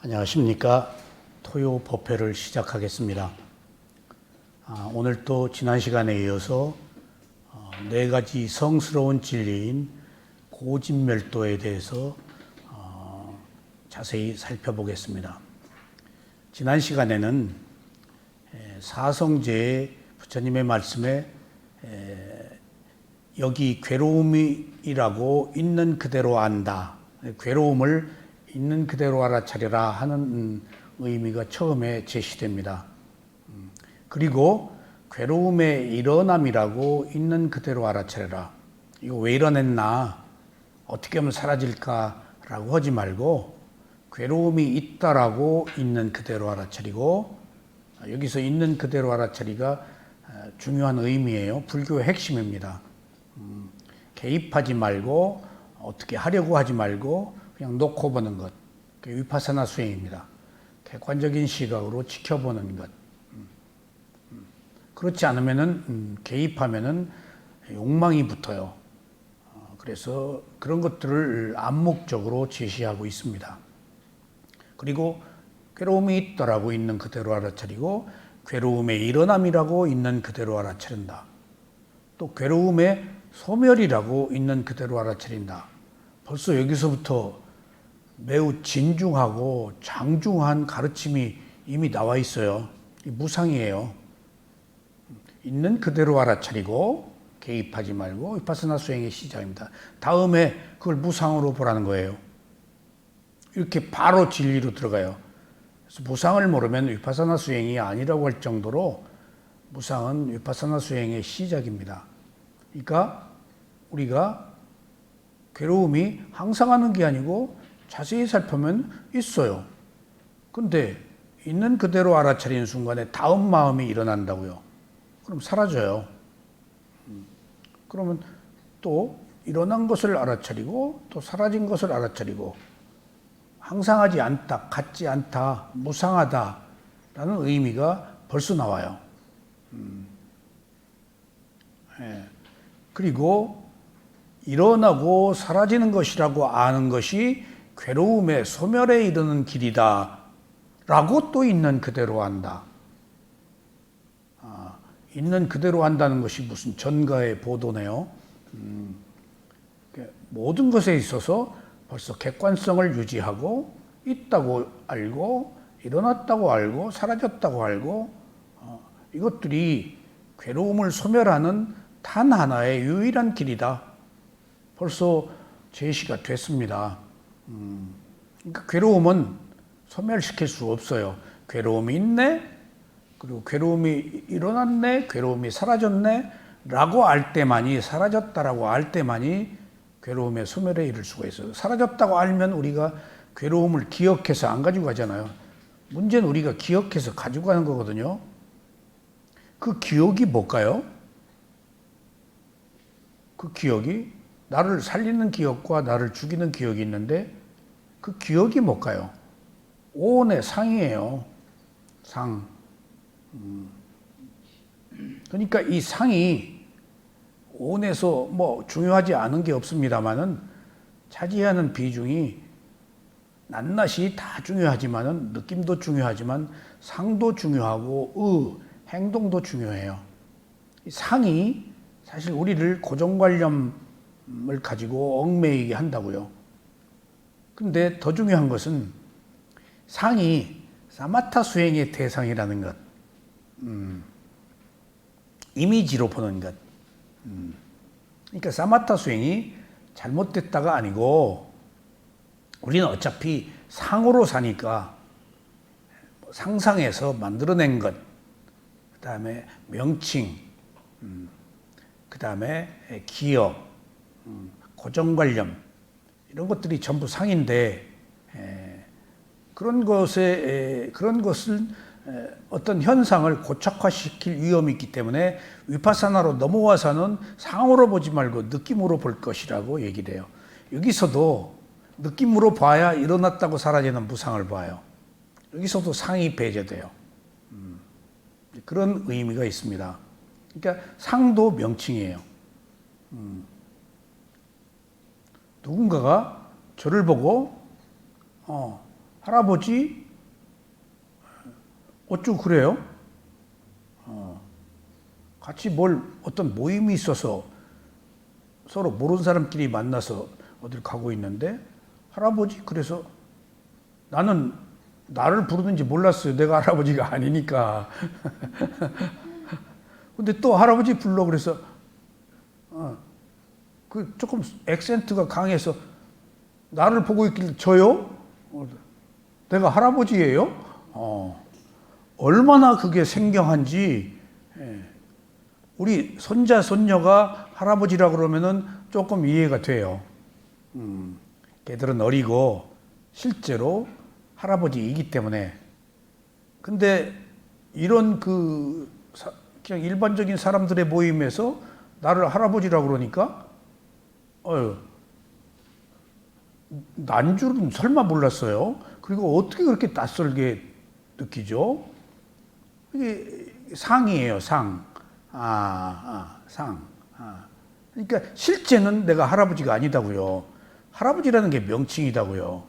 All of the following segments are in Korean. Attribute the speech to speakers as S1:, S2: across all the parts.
S1: 안녕하십니까. 토요 법회를 시작하겠습니다. 오늘 또 지난 시간에 이어서 네 가지 성스러운 진리인 고진멸도에 대해서 자세히 살펴보겠습니다. 지난 시간에는 사성제의 부처님의 말씀에 여기 괴로움이라고 있는 그대로 안다. 괴로움을 있는 그대로 알아차려라 하는 의미가 처음에 제시됩니다. 그리고 괴로움의 일어남이라고 있는 그대로 알아차려라. 이거 왜 일어났나? 어떻게 하면 사라질까라고 하지 말고 괴로움이 있다라고 있는 그대로 알아차리고, 여기서 있는 그대로 알아차리가 중요한 의미예요. 불교의 핵심입니다. 개입하지 말고 어떻게 하려고 하지 말고 그냥 놓고 보는 것. 그게 위파사나 수행입니다. 객관적인 시각으로 지켜보는 것. 그렇지 않으면은 개입하면은 욕망이 붙어요. 그래서 그런 것들을 암묵적으로 제시하고 있습니다. 그리고 괴로움이 있더라고 있는 그대로 알아차리고, 괴로움의 일어남이라고 있는 그대로 알아차린다. 또 괴로움의 소멸이라고 있는 그대로 알아차린다. 벌써 여기서부터 매우 진중하고 장중한 가르침이 이미 나와 있어요. 무상이에요. 있는 그대로 알아차리고 개입하지 말고 위파사나 수행의 시작입니다. 다음에 그걸 무상으로 보라는 거예요. 이렇게 바로 진리로 들어가요. 그래서 무상을 모르면 위파사나 수행이 아니라고 할 정도로 무상은 위파사나 수행의 시작입니다. 그러니까 우리가 괴로움이 항상 하는 게 아니고 자세히 살펴보면 있어요. 근데 있는 그대로 알아차리는 순간에 다음 마음이 일어난다고요. 그럼 사라져요. 그러면 또 일어난 것을 알아차리고 또 사라진 것을 알아차리고, 항상하지 않다, 같지 않다, 무상하다 라는 의미가 벌써 나와요. 그리고 일어나고 사라지는 것이라고 아는 것이 괴로움의 소멸에 이르는 길이다 라고 또 있는 그대로 한다. 있는 그대로 한다는 것이 무슨 전가의 보도네요. 모든 것에 있어서 벌써 객관성을 유지하고 있다고 알고 일어났다고 알고 사라졌다고 알고, 이것들이 괴로움을 소멸하는 단 하나의 유일한 길이다. 벌써 제시가 됐습니다. 그러니까 괴로움은 소멸시킬 수 없어요. 괴로움이 있네, 그리고 괴로움이 일어났네, 괴로움이 사라졌네 라고 알 때만이, 사라졌다라고 알 때만이 괴로움의 소멸에 이를 수가 있어요. 사라졌다고 알면 우리가 괴로움을 기억해서 안 가지고 가잖아요. 문제는 우리가 기억해서 가지고 가는 거거든요. 그 기억이 뭘까요? 그 기억이 나를 살리는 기억과 나를 죽이는 기억이 있는데, 그 기억이 뭘까요? 오온의 상이에요. 상. 그러니까 이 상이 오온에서 뭐 중요하지 않은 게 없습니다만은 차지하는 비중이 낱낱이 다 중요하지만은, 느낌도 중요하지만 상도 중요하고 행동도 중요해요. 이 상이 사실 우리를 고정관념을 가지고 얽매이게 한다고요. 근데 더 중요한 것은 상이 사마타 수행의 대상이라는 것, 이미지로 보는 것. 그러니까 사마타 수행이 잘못됐다가 아니고, 우리는 어차피 상으로 사니까 상상해서 만들어낸 것, 그 다음에 명칭, 그 다음에 기억, 고정관념, 이런 것들이 전부 상인데, 그런 것을 어떤 현상을 고착화시킬 위험이 있기 때문에 위파사나로 넘어와서는 상으로 보지 말고 느낌으로 볼 것이라고 얘기를 해요. 여기서도 느낌으로 봐야 일어났다고 사라지는 무상을 봐요. 여기서도 상이 배제돼요. 그런 의미가 있습니다. 그러니까 상도 명칭이에요. 누군가가 저를 보고 할아버지 어쩌고 그래요? 같이 어떤 모임이 있어서 서로 모르는 사람끼리 만나서 어딜 가고 있는데 할아버지 그래서 나는 나를 부르는지 몰랐어요. 내가 할아버지가 아니니까. 근데 또 할아버지 불러 그래서 그 조금 액센트가 강해서 나를 보고 있길래 저요? 내가 할아버지예요? 얼마나 그게 생경한지. 우리 손자 손녀가 할아버지라 그러면은 조금 이해가 돼요. 걔들은 어리고 실제로 할아버지이기 때문에. 근데 이런 그냥 일반적인 사람들의 모임에서 나를 할아버지라 그러니까 난 줄은 설마 몰랐어요. 그리고 어떻게 그렇게 낯설게 느끼죠? 이게 상이에요, 상. 상. 그러니까 실제는 내가 할아버지가 아니다고요. 할아버지라는 게 명칭이다고요.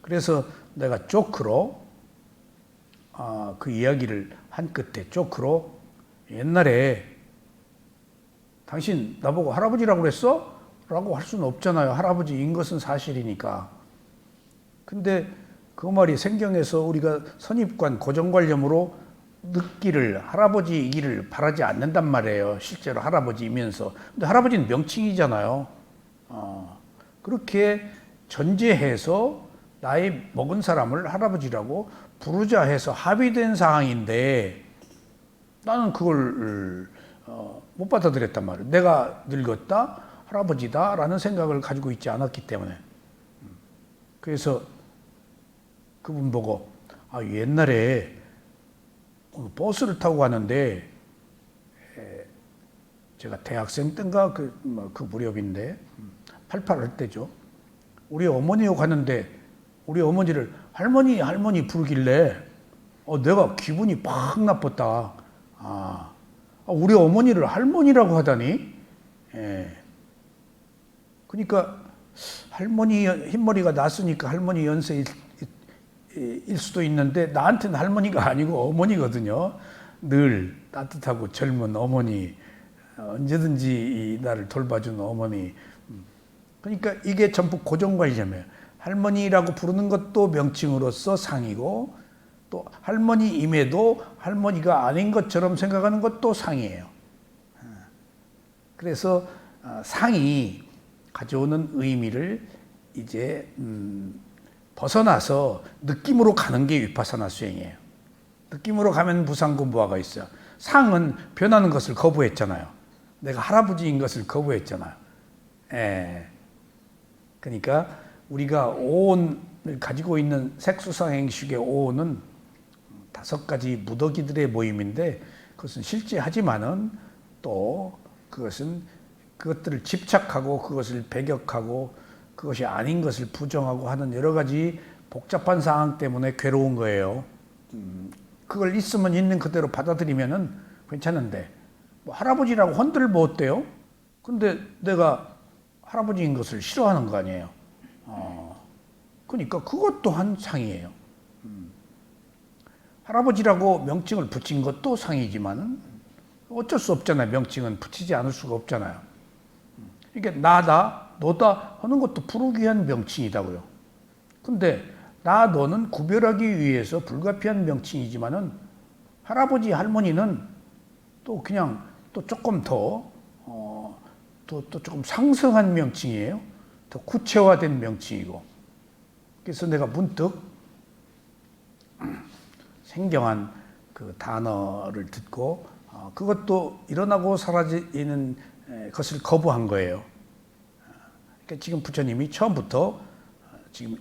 S1: 그래서 내가 조크로 그 이야기를 한 끝에 조크로 옛날에 당신 나보고 할아버지라고 그랬어? 라고 할 수는 없잖아요. 할아버지인 것은 사실이니까. 근데 그 말이 생경해서 우리가 선입관, 고정관념으로 느끼를 할아버지이기를 바라지 않는단 말이에요. 실제로 할아버지이면서. 근데 할아버지는 명칭이잖아요. 그렇게 전제해서 나이 먹은 사람을 할아버지라고 부르자 해서 합의된 상황인데 나는 그걸 못 받아들였단 말이에요. 내가 늙었다, 할아버지다 라는 생각을 가지고 있지 않았기 때문에. 그래서 그분 보고 옛날에 버스를 타고 가는데 제가 대학생 때인가 그 무렵인데 88할 때죠. 우리 어머니하고 갔는데 우리 어머니를 할머니 부르길래 내가 기분이 팍 나빴다. 우리 어머니를 할머니라고 하다니. 그러니까 할머니 흰머리가 났으니까 할머니 연세일 수도 있는데 나한테는 할머니가 아니고 어머니거든요. 늘 따뜻하고 젊은 어머니, 언제든지 나를 돌봐주는 어머니. 그러니까 이게 전부 고정관념이에요. 할머니라고 부르는 것도 명칭으로서 상이고 또 할머니임에도 할머니가 아닌 것처럼 생각하는 것도 상이에요. 그래서 상이 가져오는 의미를 이제 벗어나서 느낌으로 가는 게 위파사나 수행이에요. 느낌으로 가면 무상공부화가 있어요. 상은 변하는 것을 거부했잖아요. 내가 할아버지인 것을 거부했잖아요. 그러니까 우리가 오온을 가지고 있는 색수상행식의 오온은 5가지 무더기들의 모임인데 그것은 실제하지만은 또 그것들을 집착하고 그것을 배격하고 그것이 아닌 것을 부정하고 하는 여러 가지 복잡한 상황 때문에 괴로운 거예요. 그걸 있으면 있는 그대로 받아들이면은 괜찮은데 할아버지라고 헌들 뭐 어때요? 근데 내가 할아버지인 것을 싫어하는 거 아니에요. 그러니까 그것 또한 상이에요. 할아버지라고 명칭을 붙인 것도 상이지만은 어쩔 수 없잖아요. 명칭은 붙이지 않을 수가 없잖아요. 이게 나다, 너다 하는 것도 부르기 위한 명칭이다고요. 근데 나, 너는 구별하기 위해서 불가피한 명칭이지만은 할아버지, 할머니는 또 그냥 또 조금 또 조금 상승한 명칭이에요. 더 구체화된 명칭이고. 그래서 내가 문득 생경한 그 단어를 듣고 그것도 일어나고 사라지는 것을 거부한 거예요. 그러니까 지금 부처님이 처음부터 지금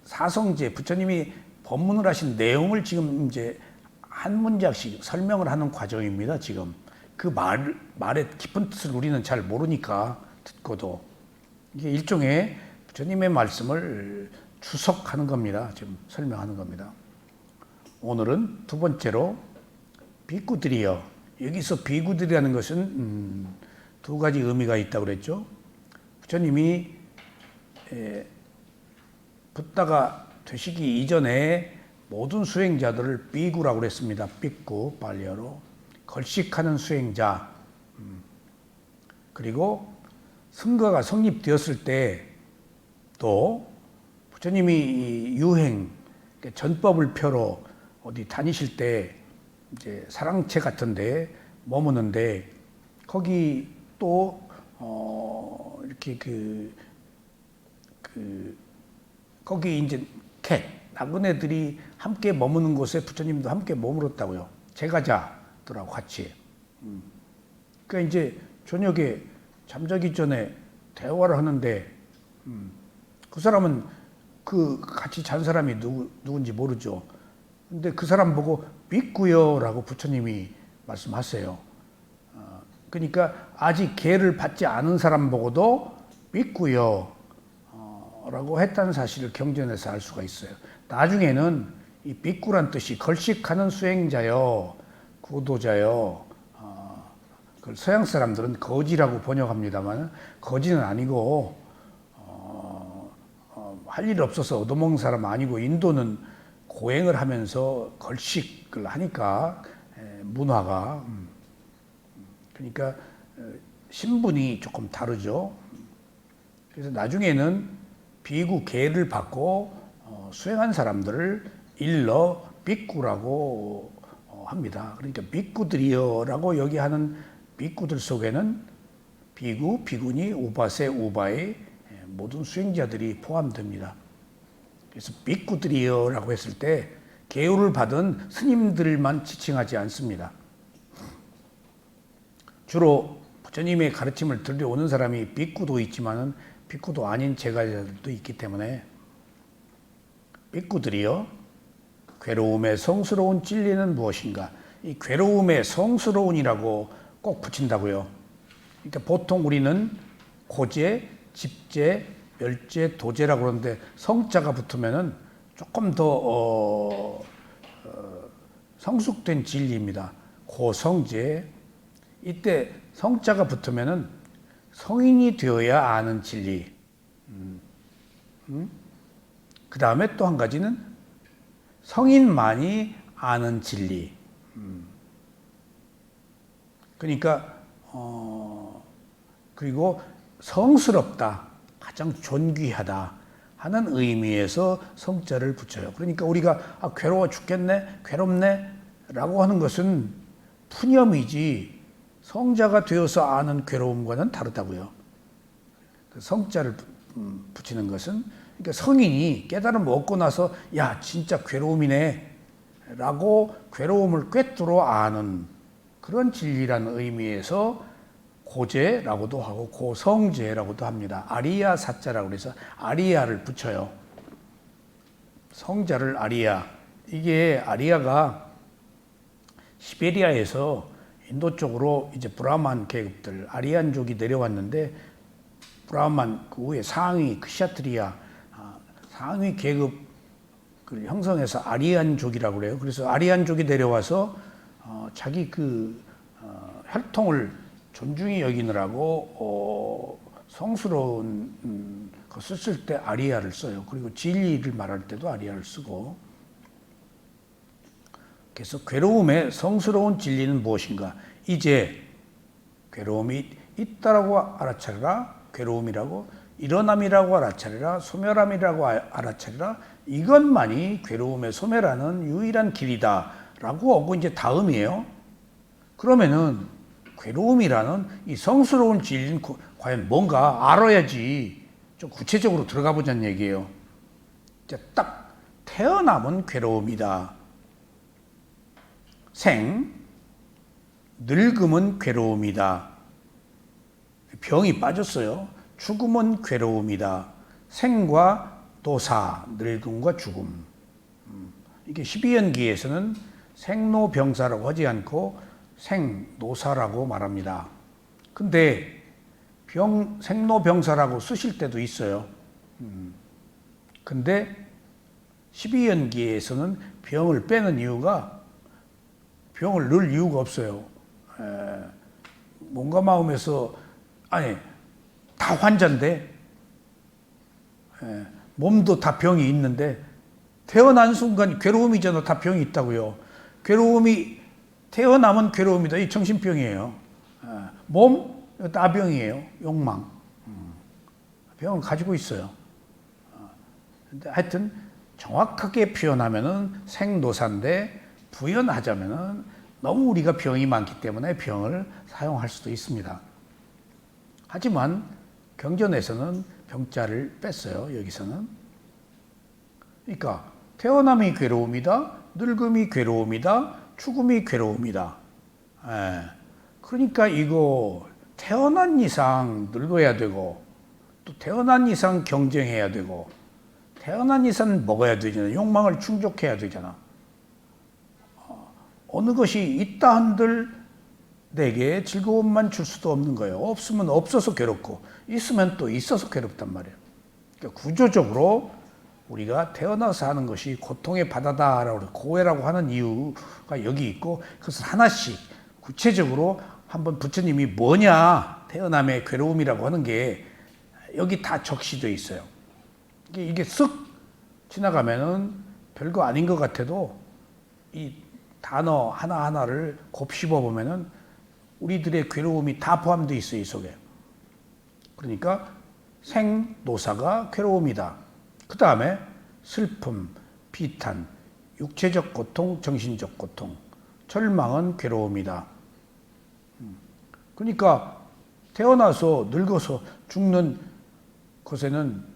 S1: 사성제 부처님이 법문을 하신 내용을 지금 이제 한 문장씩 설명을 하는 과정입니다. 지금 그 말의 깊은 뜻을 우리는 잘 모르니까 듣고도 이게 일종의 부처님의 말씀을 추석하는 겁니다. 지금 설명하는 겁니다. 오늘은 두 번째로 비구들이요. 여기서 비구들이라는 것은 2가지 의미가 있다고 그랬죠. 부처님이 붓다가 되시기 이전에 모든 수행자들을 비구라고 그랬습니다. 비구, 발리어로. 걸식하는 수행자. 그리고 성가가 성립되었을 때 또 부처님이 유행, 전법을 펴러 어디 다니실 때 이제 사랑채 같은데 머무는데 거기 또 이렇게 거기 이제 나그네들이 함께 머무는 곳에 부처님도 함께 머물었다고요. 제가자들하고 같이. 그러니까 이제 저녁에 잠자기 전에 대화를 하는데 그 사람은 그 같이 잔 사람이 누군지 모르죠. 근데 그 사람 보고 믿고요라고 부처님이 말씀하세요. 그러니까 아직 계를 받지 않은 사람 보고도 믿고요 라고 했다는 사실을 경전에서 알 수가 있어요. 나중에는 이 빗구란 뜻이 걸식하는 수행자요, 구도자요. 그걸 서양 사람들은 거지라고 번역합니다만 거지는 아니고 할 일 없어서 얻어먹는 사람 아니고 인도는 고행을 하면서 걸식을 하니까 문화가 그러니까 신분이 조금 다르죠. 그래서 나중에는 비구 계를 받고 수행한 사람들을 일러 빗구라고 합니다. 그러니까 빗구들이여라고 여기 하는 빗구들 속에는 비구, 비구니, 우바세, 우바의 모든 수행자들이 포함됩니다. 그래서 빗구들이여라고 했을 때 계율을 받은 스님들만 지칭하지 않습니다. 주로 부처님의 가르침을 들려오는 사람이 빗구도 있지만은 빗구도 아닌 제가들도 있기 때문에 빗구들이여 괴로움의 성스러운 진리는 무엇인가? 이 괴로움의 성스러운이라고 꼭 붙인다고요. 그러니까 보통 우리는 고제, 집제, 멸제, 도제라고 그러는데 성자가 붙으면은 조금 더 성숙된 진리입니다. 고성제. 이때 성자가 붙으면은 성인이 되어야 아는 진리. 그 다음에 또 한 가지는 성인만이 아는 진리. 그러니까 그리고 성스럽다, 가장 존귀하다 하는 의미에서 성자를 붙여요. 그러니까 우리가 괴로워 죽겠네, 괴롭네 라고 하는 것은 푸념이지 성자가 되어서 아는 괴로움과는 다르다고요. 그 성자를 붙이는 것은 그러니까 성인이 깨달음을 얻고 나서 야 진짜 괴로움이네 라고 괴로움을 꿰뚫어 아는 그런 진리라는 의미에서 고제라고도 하고 고성제라고도 합니다. 아리야 사자라고 해서 아리야를 붙여요. 성자를 아리야. 이게 아리야가 시베리아에서 인도 쪽으로 이제 브라만 계급들 아리안족이 내려왔는데 브라만 그 후에 상위 크샤트리아 상위 계급을 형성해서 아리안족이라고 그래요. 그래서 아리안족이 내려와서 자기 혈통을 존중히 여기느라고 성스러운 것을 쓸 때 아리야를 써요. 그리고 진리를 말할 때도 아리야를 쓰고. 그래서 괴로움의 성스러운 진리는 무엇인가? 이제 괴로움이 있다라고 알아차리라. 괴로움이라고 일어남이라고 알아차리라. 소멸함이라고 알아차리라. 이것만이 괴로움의 소멸하는 유일한 길이다 라고 하고 이제 다음이에요. 그러면은 괴로움이라는 이 성스러운 진리는 과연 뭔가 알아야지 좀 구체적으로 들어가 보자는 얘기예요. 이제 딱 태어남은 괴로움이다. 생, 늙음은 괴로움이다. 병이 빠졌어요. 죽음은 괴로움이다. 생과 도사, 늙음과 죽음. 이게 12연기에서는 생로병사라고 하지 않고 생노사라고 말합니다. 근데 생로병사라고 쓰실 때도 있어요. 근데 12연기에서는 병을 빼는 이유가 병을 넣을 이유가 없어요. 몸과 마음에서 다 환자인데 몸도 다 병이 있는데 태어난 순간 괴로움이잖아. 다 병이 있다고요. 괴로움이 태어나면 괴로움이다. 이 정신병이에요. 몸 나병이에요. 욕망. 병을 가지고 있어요. 근데 하여튼 정확하게 표현하면은 생노사인데 부연하자면은 너무 우리가 병이 많기 때문에 병을 사용할 수도 있습니다. 하지만 경전에서는 병자를 뺐어요. 여기서는. 그러니까 태어남이 괴로움이다. 늙음이 괴로움이다. 죽음이 괴로움이다. 그러니까 이거 태어난 이상 늙어야 되고 또 태어난 이상 경쟁해야 되고 태어난 이상 먹어야 되잖아. 욕망을 충족해야 되잖아. 어느 것이 있다 한들 내게 즐거움만 줄 수도 없는 거예요. 없으면 없어서 괴롭고 있으면 또 있어서 괴롭단 말이에요. 그러니까 구조적으로 우리가 태어나서 하는 것이 고통의 바다다라고 고해라고 하는 이유가 여기 있고 그것을 하나씩 구체적으로 한번 부처님이 뭐냐 태어남의 괴로움이라고 하는 게 여기 다 적시되어 있어요. 이게 쓱 지나가면은 별거 아닌 것 같아도 이 단어 하나하나를 곱씹어 보면은 우리들의 괴로움이 다 포함되어 있어요, 이 속에. 그러니까 생노사가 괴로움이다. 그 다음에 슬픔, 비탄, 육체적 고통, 정신적 고통, 절망은 괴로움이다. 그러니까 태어나서 늙어서 죽는 것에는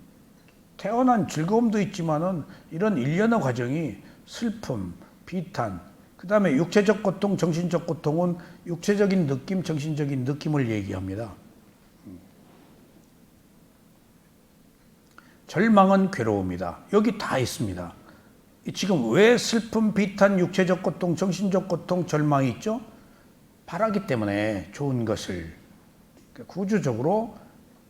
S1: 태어난 즐거움도 있지만은 이런 일련의 과정이 슬픔, 비탄, 그 다음에 육체적 고통, 정신적 고통은 육체적인 느낌, 정신적인 느낌을 얘기합니다. 절망은 괴로움이다. 여기 다 있습니다. 지금 왜 슬픔, 비탄, 육체적 고통, 정신적 고통, 절망이 있죠? 바라기 때문에 좋은 것을. 구조적으로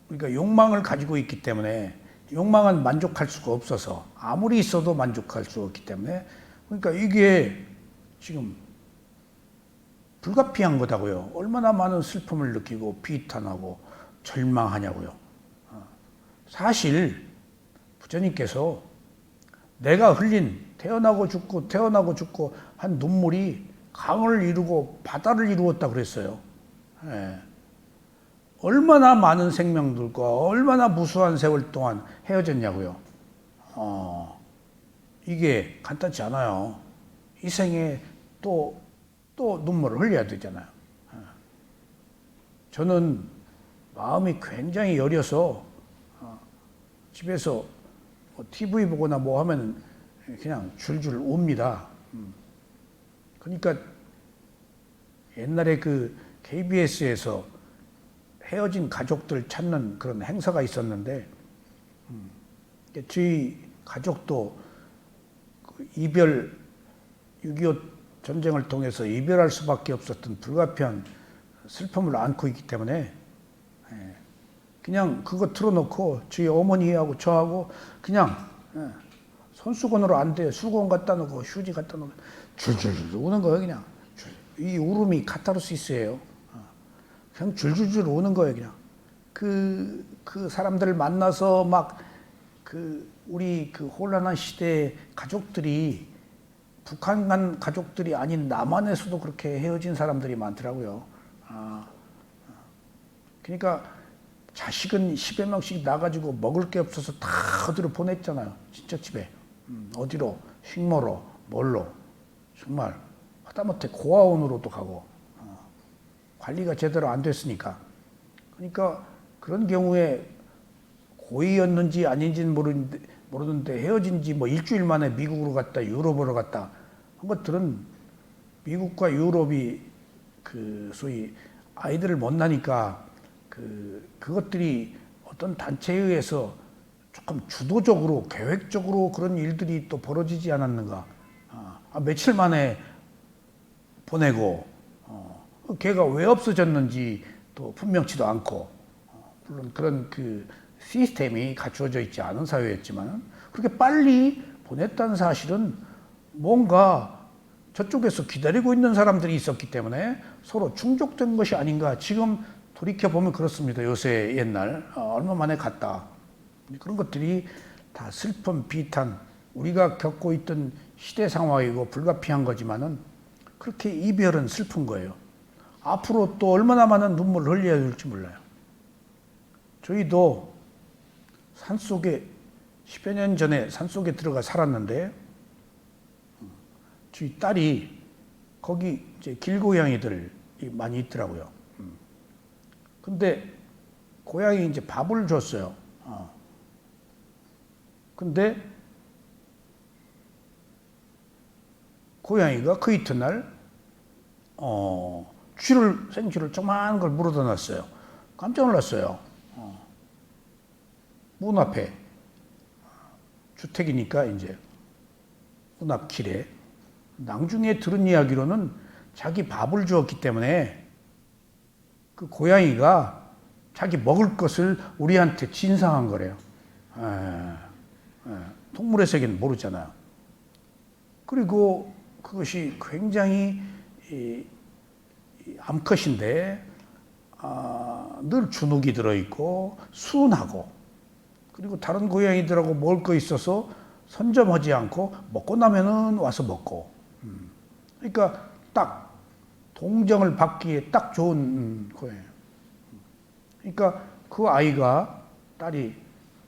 S1: 우리가 욕망을 가지고 있기 때문에 욕망은 만족할 수가 없어서 아무리 있어도 만족할 수 없기 때문에 그러니까 이게 지금 불가피한 거다고요. 얼마나 많은 슬픔을 느끼고 비탄하고 절망하냐고요. 사실 부처님께서 내가 흘린 태어나고 죽고 한 눈물이 강을 이루고 바다를 이루었다 그랬어요. 얼마나 많은 생명들과 얼마나 무수한 세월 동안 헤어졌냐고요. 이게 간단치 않아요. 이 생에 또 눈물을 흘려야 되잖아요. 저는 마음이 굉장히 여려서 집에서 TV 보거나 뭐 하면 그냥 줄줄 웁니다. 그러니까 옛날에 그 KBS에서 헤어진 가족들 찾는 그런 행사가 있었는데 저희 가족도 그 이별 6.25 전쟁을 통해서 이별할 수밖에 없었던 불가피한 슬픔을 안고 있기 때문에 그냥 그거 틀어놓고 저희 어머니하고 저하고 그냥 손수건으로 안 돼. 수건 갖다 놓고 휴지 갖다 놓고 줄줄 우는 거예요. 그냥 이 울음이 카타르시스예요. 그냥 줄줄줄 우는 거예요. 그냥 그 사람들을 만나서 막 우리 그 혼란한 시대의 가족들이 북한 간 가족들이 아닌 남한에서도 그렇게 헤어진 사람들이 많더라고요. 그러니까 자식은 10여 명씩 나가지고 먹을 게 없어서 다 어디로 보냈잖아요. 진짜 집에. 어디로? 식모로, 뭘로. 정말 하다못해 고아원으로도 가고 관리가 제대로 안 됐으니까. 그러니까 그런 경우에 고의였는지 아닌지는 모르는데 헤어진지 뭐 일주일 만에 미국으로 갔다 유럽으로 갔다 한 것들은 미국과 유럽이 그 소위 아이들을 못 낳으니까 그것들이 어떤 단체에 의해서 조금 주도적으로 계획적으로 그런 일들이 또 벌어지지 않았는가. 며칠 만에 보내고 걔가 왜 없어졌는지 또 분명치도 않고 물론 그런 그 시스템이 갖추어져 있지 않은 사회였지만 그렇게 빨리 보냈다는 사실은 뭔가 저쪽에서 기다리고 있는 사람들이 있었기 때문에 서로 충족된 것이 아닌가. 지금 돌이켜보면 그렇습니다. 요새 옛날 얼마 만에 갔다. 그런 것들이 다 슬픔, 비탄, 우리가 겪고 있던 시대 상황이고 불가피한 거지만은 그렇게 이별은 슬픈 거예요. 앞으로 또 얼마나 많은 눈물을 흘려야 될지 몰라요. 저희도 산속에 10여 년 전에 산속에 들어가 살았는데 저희 딸이 거기 이제 길고양이들이 많이 있더라고요. 근데 고양이 이제 밥을 줬어요. 근데 고양이가 그 이튿날 생쥐를 조그마한 걸 물어다 놨어요. 깜짝 놀랐어요. 문 앞에 주택이니까 이제 문 앞 길에 나중에 들은 이야기로는 자기 밥을 주었기 때문에 그 고양이가 자기 먹을 것을 우리한테 진상한 거래요. 동물의 세계는 모르잖아요. 그리고 그것이 굉장히 암컷인데 늘 주눅이 들어있고 순하고 그리고 다른 고양이들하고 먹을 거 있어서 선점하지 않고 먹고 나면은 와서 먹고 그러니까 딱 동정을 받기에 딱 좋은 고양이에요. 그러니까 그 아이가 딸이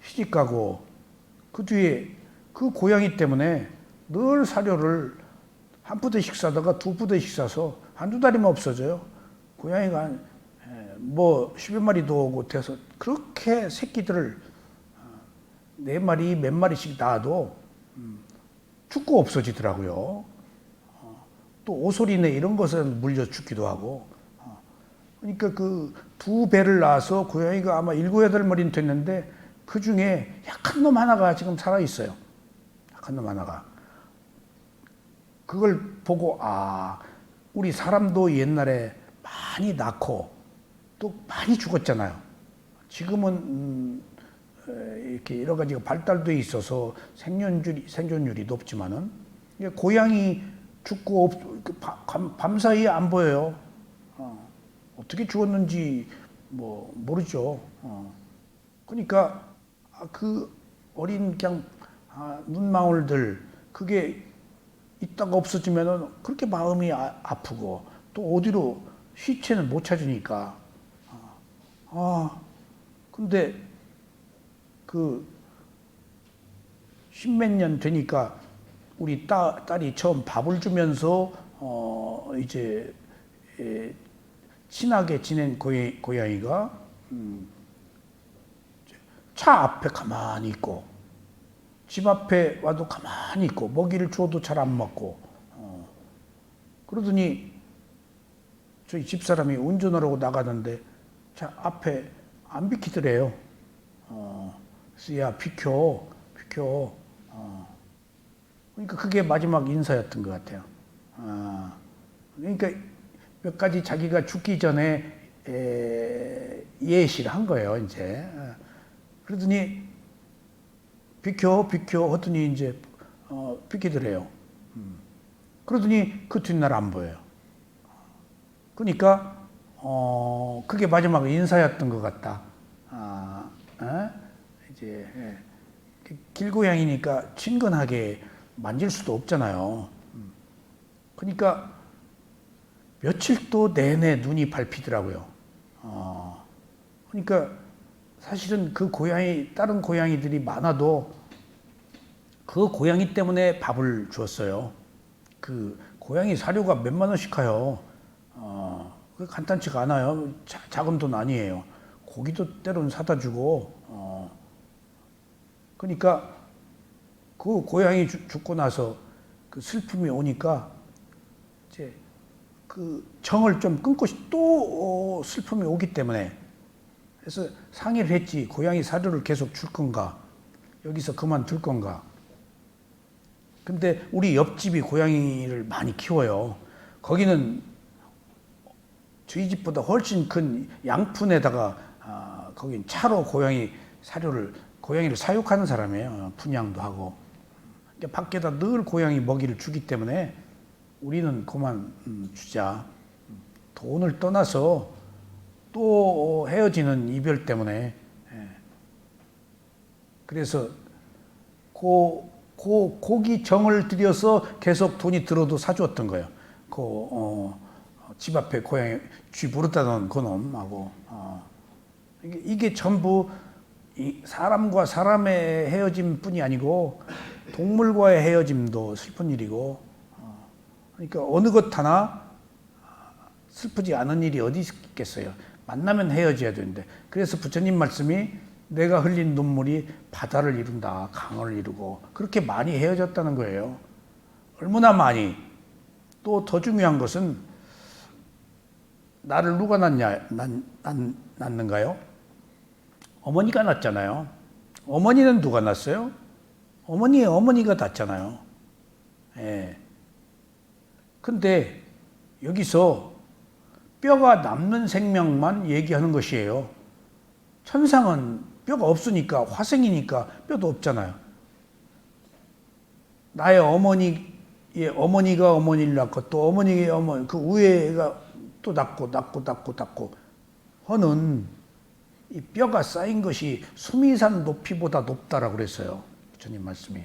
S1: 시집가고 그 뒤에 그 고양이 때문에 늘 사료를 한 부대씩 사다가 두 부대씩 사서 한두 달이면 없어져요. 고양이가 뭐 10여 마리도 오고 돼서 그렇게 새끼들을 4마리 몇 마리씩 낳아도 죽고 없어지더라고요. 또 오소리네 이런 것은 물려 죽기도 하고. 그러니까 그 두 배를 낳아서 고양이가 아마 7, 8마리는 됐는데 그 중에 약한 놈 하나가 지금 살아 있어요. 약한 놈 하나가. 그걸 보고 우리 사람도 옛날에 많이 낳고 또 많이 죽었잖아요. 지금은 이렇게 여러 가지가 발달돼 있어서 생존율이 높지만은 고양이 죽고 밤사이에 안 보여요. 어떻게 죽었는지 뭐 모르죠. 그러니까 그 어린 그냥 눈망울들 그게 있다가 없어지면은 그렇게 마음이 아프고 또 어디로 시체는 못 찾으니까. 근데 그 십몇 년 되니까 우리 딸이 처음 밥을 주면서 이제 친하게 지낸 고양이가 차 앞에 가만히 있고 집 앞에 와도 가만히 있고 먹이를 줘도 잘 안 먹고 그러더니 저희 집사람이 운전하려고 나가는데 차 앞에 안 비키더래요. 그래서 야 비켜. 그러니까 그게 마지막 인사였던 것 같아요. 그러니까 몇 가지 자기가 죽기 전에 예시를 한 거예요. 이제 그러더니 비켜 하더니 이제 비키더래요. 그러더니 그 뒷날 안 보여요. 그러니까 그게 마지막 인사였던 것 같다. 이제 길고양이니까 친근하게 만질 수도 없잖아요. 그러니까 며칠 또 내내 눈이 밟히더라고요. 그러니까 사실은 그 다른 고양이들이 많아도 그 고양이 때문에 밥을 주었어요. 그 고양이 사료가 몇만 원씩 가요. 그 간단치가 않아요. 작은 돈 아니에요. 고기도 때로는 사다 주고. 그러니까 그 고양이 죽고 나서 그 슬픔이 오니까 이제 그 정을 좀 끊고 또 슬픔이 오기 때문에 그래서 상의를 했지. 고양이 사료를 계속 줄 건가? 여기서 그만둘 건가? 근데 우리 옆집이 고양이를 많이 키워요. 거기는 저희 집보다 훨씬 큰 양푼에다가 거긴 차로 고양이를 사육하는 사람이에요. 분양도 하고. 그러니까 밖에다 늘 고양이 먹이를 주기 때문에 우리는 그만 주자. 돈을 떠나서 또 헤어지는 이별 때문에 그래서 그 고기 정을 들여서 계속 돈이 들어도 사주었던 거예요. 집 앞에 고양이 쥐 부르다 놓은 그놈하고 이게 전부 사람과 사람의 헤어짐뿐이 아니고 동물과의 헤어짐도 슬픈 일이고 그러니까 어느 것 하나 슬프지 않은 일이 어디 있겠어요. 만나면 헤어져야 되는데 그래서 부처님 말씀이 내가 흘린 눈물이 바다를 이룬다, 강을 이루고 그렇게 많이 헤어졌다는 거예요. 얼마나 많이. 또 더 중요한 것은 나를 누가 낳는가요? 어머니가 낳잖아요. 어머니는 누가 낳았어요? 어머니가 낳잖아요. 예. 근데 여기서 뼈가 남는 생명만 얘기하는 것이에요. 천상은 뼈가 없으니까 화생이니까 뼈도 없잖아요. 나의 어머니가 어머니를 낳고 또 어머니의 어머니 그 위에가 또 낳고 하는 이 뼈가 쌓인 것이 수미산 높이보다 높다라고 그랬어요. 부처님 말씀이.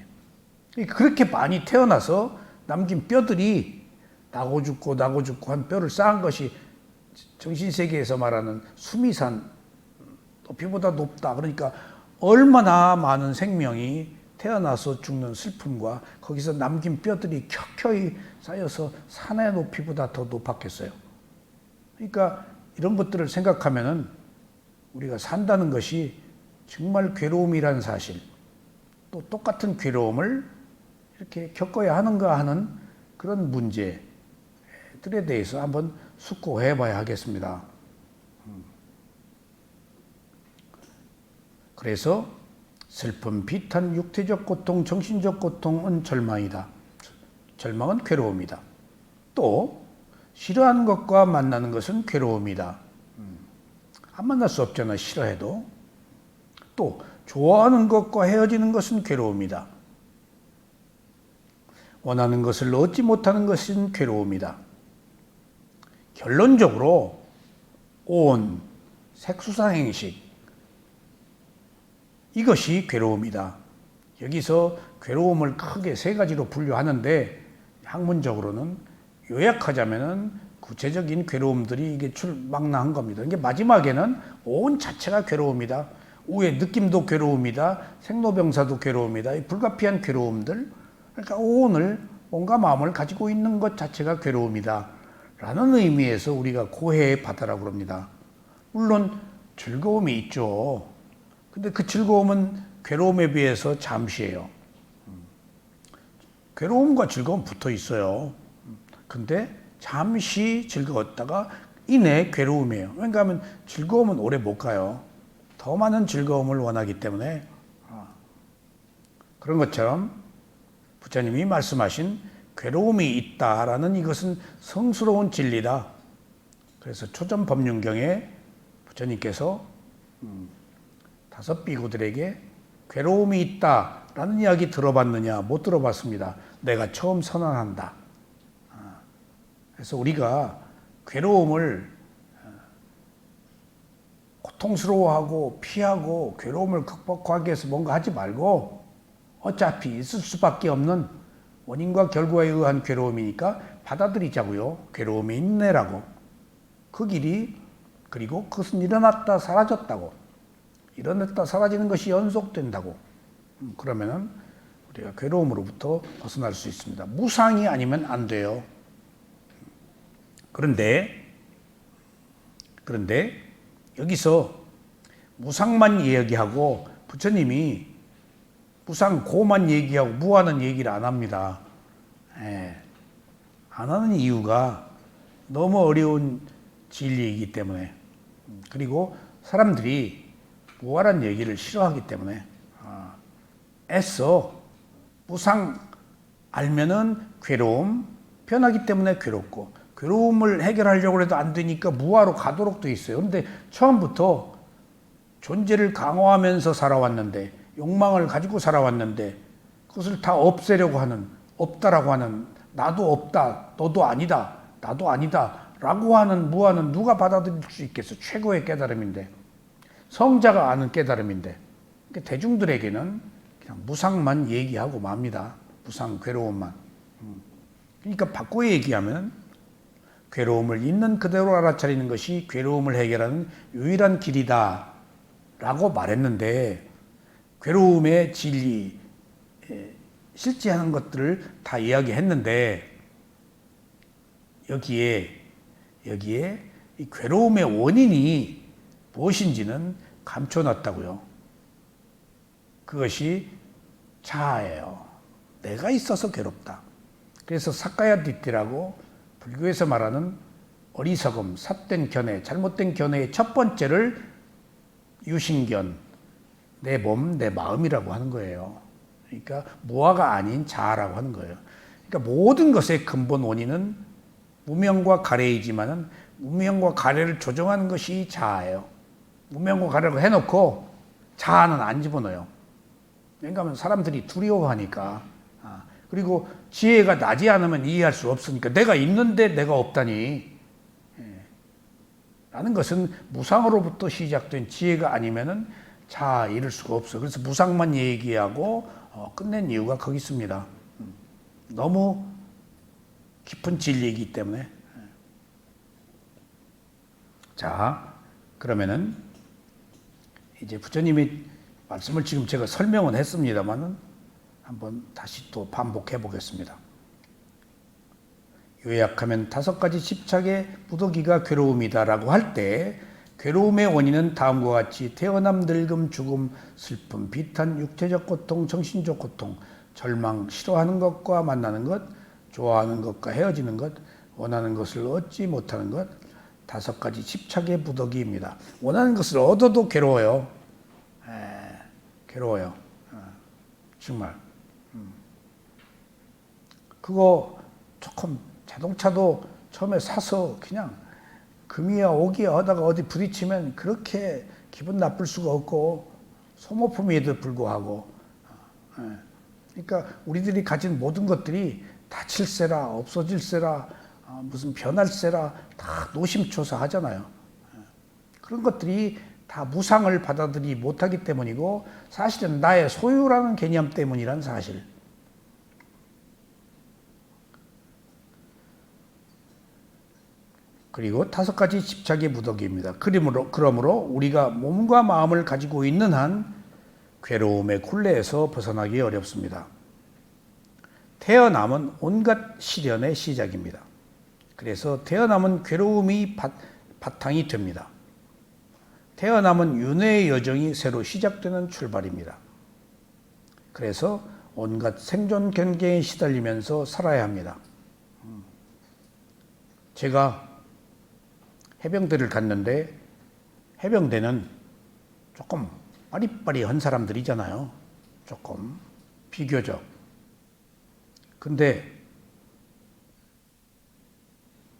S1: 그렇게 많이 태어나서 남긴 뼈들이 나고 죽고 한 뼈를 쌓은 것이 정신세계에서 말하는 수미산 높이보다 높다. 그러니까 얼마나 많은 생명이 태어나서 죽는 슬픔과 거기서 남긴 뼈들이 켜켜이 쌓여서 산의 높이보다 더 높았겠어요. 그러니까 이런 것들을 생각하면은 우리가 산다는 것이 정말 괴로움이라는 사실, 또 똑같은 괴로움을 이렇게 겪어야 하는가 하는 그런 문제들에 대해서 한번 숙고해 봐야 하겠습니다. 그래서 슬픔, 비탄, 육체적 고통, 정신적 고통은 절망이다. 절망은 괴로움이다. 또 싫어하는 것과 만나는 것은 괴로움이다. 안 만날 수 없잖아, 싫어해도. 또 좋아하는 것과 헤어지는 것은 괴로움이다. 원하는 것을 얻지 못하는 것은 괴로움이다. 결론적으로 온 색수상행식, 이것이 괴로움이다. 여기서 괴로움을 크게 세 가지로 분류하는데 학문적으로는 요약하자면은 구체적인 괴로움들이 이게 출망나한 겁니다. 이게 마지막에는 온 자체가 괴로움이다. 우의 느낌도 괴로움이다. 생로병사도 괴로움이다. 이 불가피한 괴로움들. 그러니까 온을 몸과 마음을 가지고 있는 것 자체가 괴로움이다. 라는 의미에서 우리가 고해의 바다라고 합니다. 물론 즐거움이 있죠. 근데 그 즐거움은 괴로움에 비해서 잠시예요. 괴로움과 즐거움 붙어 있어요. 근데 잠시 즐거웠다가 이내 괴로움이에요. 왜냐하면 즐거움은 오래 못 가요. 더 많은 즐거움을 원하기 때문에. 그런 것처럼 부처님이 말씀하신 괴로움이 있다라는 이것은 성스러운 진리다. 그래서 초전법륜경에 부처님께서 5 비구들에게 괴로움이 있다라는 이야기 들어봤느냐? 못 들어봤습니다. 내가 처음 선언한다. 그래서 우리가 괴로움을 고통스러워하고 피하고 괴로움을 극복하기 위해서 뭔가 하지 말고 어차피 있을 수밖에 없는 원인과 결과에 의한 괴로움이니까 받아들이자고요. 괴로움이 있네라고. 그 길이, 그리고 그것은 일어났다 사라졌다고. 일어났다 사라지는 것이 연속된다고. 그러면은 우리가 괴로움으로부터 벗어날 수 있습니다. 무상이 아니면 안 돼요. 그런데 여기서 무상만 이야기하고 부처님이 무상고만 얘기하고 무하는 얘기를 안 합니다. 안 하는 이유가 너무 어려운 진리이기 때문에, 그리고 사람들이 무하란 얘기를 싫어하기 때문에 애써 무상 알면은 괴로움, 변하기 때문에 괴롭고, 괴로움을 해결하려고 해도 안 되니까 무하로 가도록 돼 있어요. 그런데 처음부터 존재를 강화하면서 살아왔는데, 욕망을 가지고 살아왔는데, 그것을 다 없애려고 하는, 없다라고 하는, 나도 없다, 너도 아니다, 나도 아니다 라고 하는 무하는 누가 받아들일 수 있겠어? 최고의 깨달음인데, 성자가 아는 깨달음인데, 대중들에게는 그냥 무상만 얘기하고 맙니다. 무상 괴로움만. 그러니까 바꿔 얘기하면 괴로움을 있는 그대로 알아차리는 것이 괴로움을 해결하는 유일한 길이다 라고 말했는데, 괴로움의 진리, 실제하는 것들을 다 이야기했는데, 여기에 이 괴로움의 원인이 무엇인지는 감춰놨다고요. 그것이 자아예요. 내가 있어서 괴롭다. 그래서 사카야 디티라고 불교에서 말하는 어리석음, 삿된 견해, 잘못된 견해의 첫 번째를 유신견, 내 몸, 내 마음이라고 하는 거예요. 그러니까 무아가 아닌 자아라고 하는 거예요. 그러니까 모든 것의 근본 원인은 무명과 가래이지만은 무명과 가래를 조정하는 것이 자아예요. 무명과 가래를 해놓고 자아는 안 집어넣어요. 왜냐하면 사람들이 두려워하니까. 그리고 지혜가 나지 않으면 이해할 수 없으니까. 내가 있는데 내가 없다니 라는 것은 무상으로부터 시작된 지혜가 아니면은 자아 이룰 수가 없어. 그래서 무상만 얘기하고 끝낸 이유가 거기 있습니다. 너무 깊은 진리이기 때문에. 자, 그러면은 이제 부처님이 말씀을 지금 제가 설명은 했습니다만은 한번 다시 또 반복해 보겠습니다. 요약하면 5가지 집착의 무더기가 괴로움이다라고 할 때, 괴로움의 원인은 다음과 같이 태어남, 늙음, 죽음, 슬픔, 비탄, 육체적 고통, 정신적 고통, 절망, 싫어하는 것과 만나는 것, 좋아하는 것과 헤어지는 것, 원하는 것을 얻지 못하는 것, 5가지 집착의 무더기입니다. 원하는 것을 얻어도 괴로워요. 괴로워요. 정말. 그거 조금 자동차도 처음에 사서 그냥 금이야 오기야 하다가 어디 부딪히면 그렇게 기분 나쁠 수가 없고 소모품에도 불구하고. 그러니까 우리들이 가진 모든 것들이 다칠세라 없어질세라 무슨 변할세라 다 노심초사하잖아요. 그런 것들이 다 무상을 받아들이지 못하기 때문이고, 사실은 나의 소유라는 개념 때문이란 사실. 그리고 5가지 집착의 무더기입니다. 그러므로 우리가 몸과 마음을 가지고 있는 한 괴로움의 굴레에서 벗어나기 어렵습니다. 태어남은 온갖 시련의 시작입니다. 그래서 태어남은 괴로움이 바탕이 됩니다. 태어남은 윤회의 여정이 새로 시작되는 출발입니다. 그래서 온갖 생존 경쟁에 시달리면서 살아야 합니다. 제가 해병대를 갔는데, 해병대는 조금 빠리빠리한 사람들이잖아요. 조금 비교적. 근데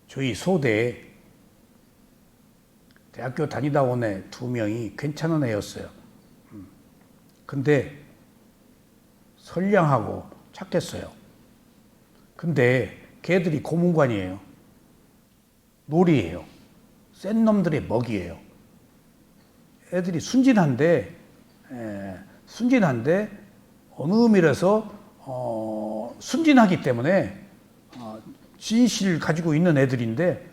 S1: 저희 소대에 대학교 다니다 온 애 2명이 괜찮은 애였어요. 근데 선량하고 착했어요. 근데 걔들이 고문관이에요. 놀이에요. 센 놈들의 먹이에요. 애들이 순진한데 어느 의미에서 순진하기 때문에 진실을 가지고 있는 애들인데,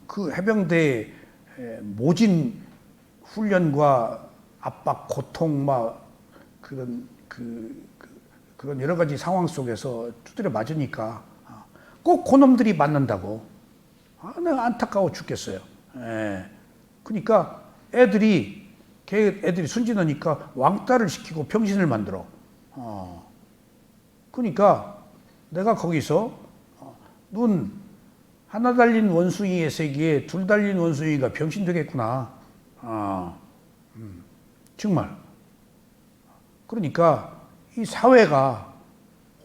S1: 그 해병대 모진 훈련과 압박, 고통, 막 그런 여러 가지 상황 속에서 두드려 맞으니까 꼭 그놈들이 맞는다고. 내가 안타까워 죽겠어요. 그러니까 애들이 순진하니까 왕따를 시키고 병신을 만들어. 그러니까 내가 거기서 눈 하나 달린 원숭이의 세계에 2 달린 원숭이가 병신 되겠구나. 정말. 그러니까 이 사회가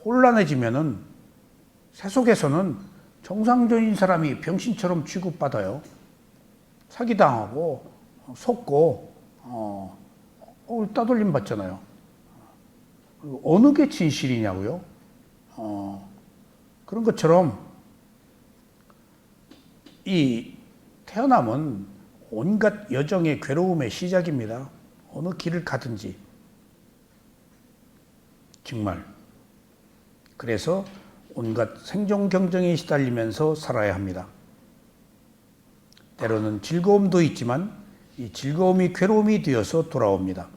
S1: 혼란해지면은 세속에서는 정상적인 사람이 병신처럼 취급받아요. 사기당하고 속고 따돌림 받잖아요. 어느 게 진실이냐고요? 그런 것처럼 이 태어남은 온갖 여정의 괴로움의 시작입니다. 어느 길을 가든지. 정말. 그래서 온갖 생존 경쟁에 시달리면서 살아야 합니다. 때로는 즐거움도 있지만 이 즐거움이 괴로움이 되어서 돌아옵니다.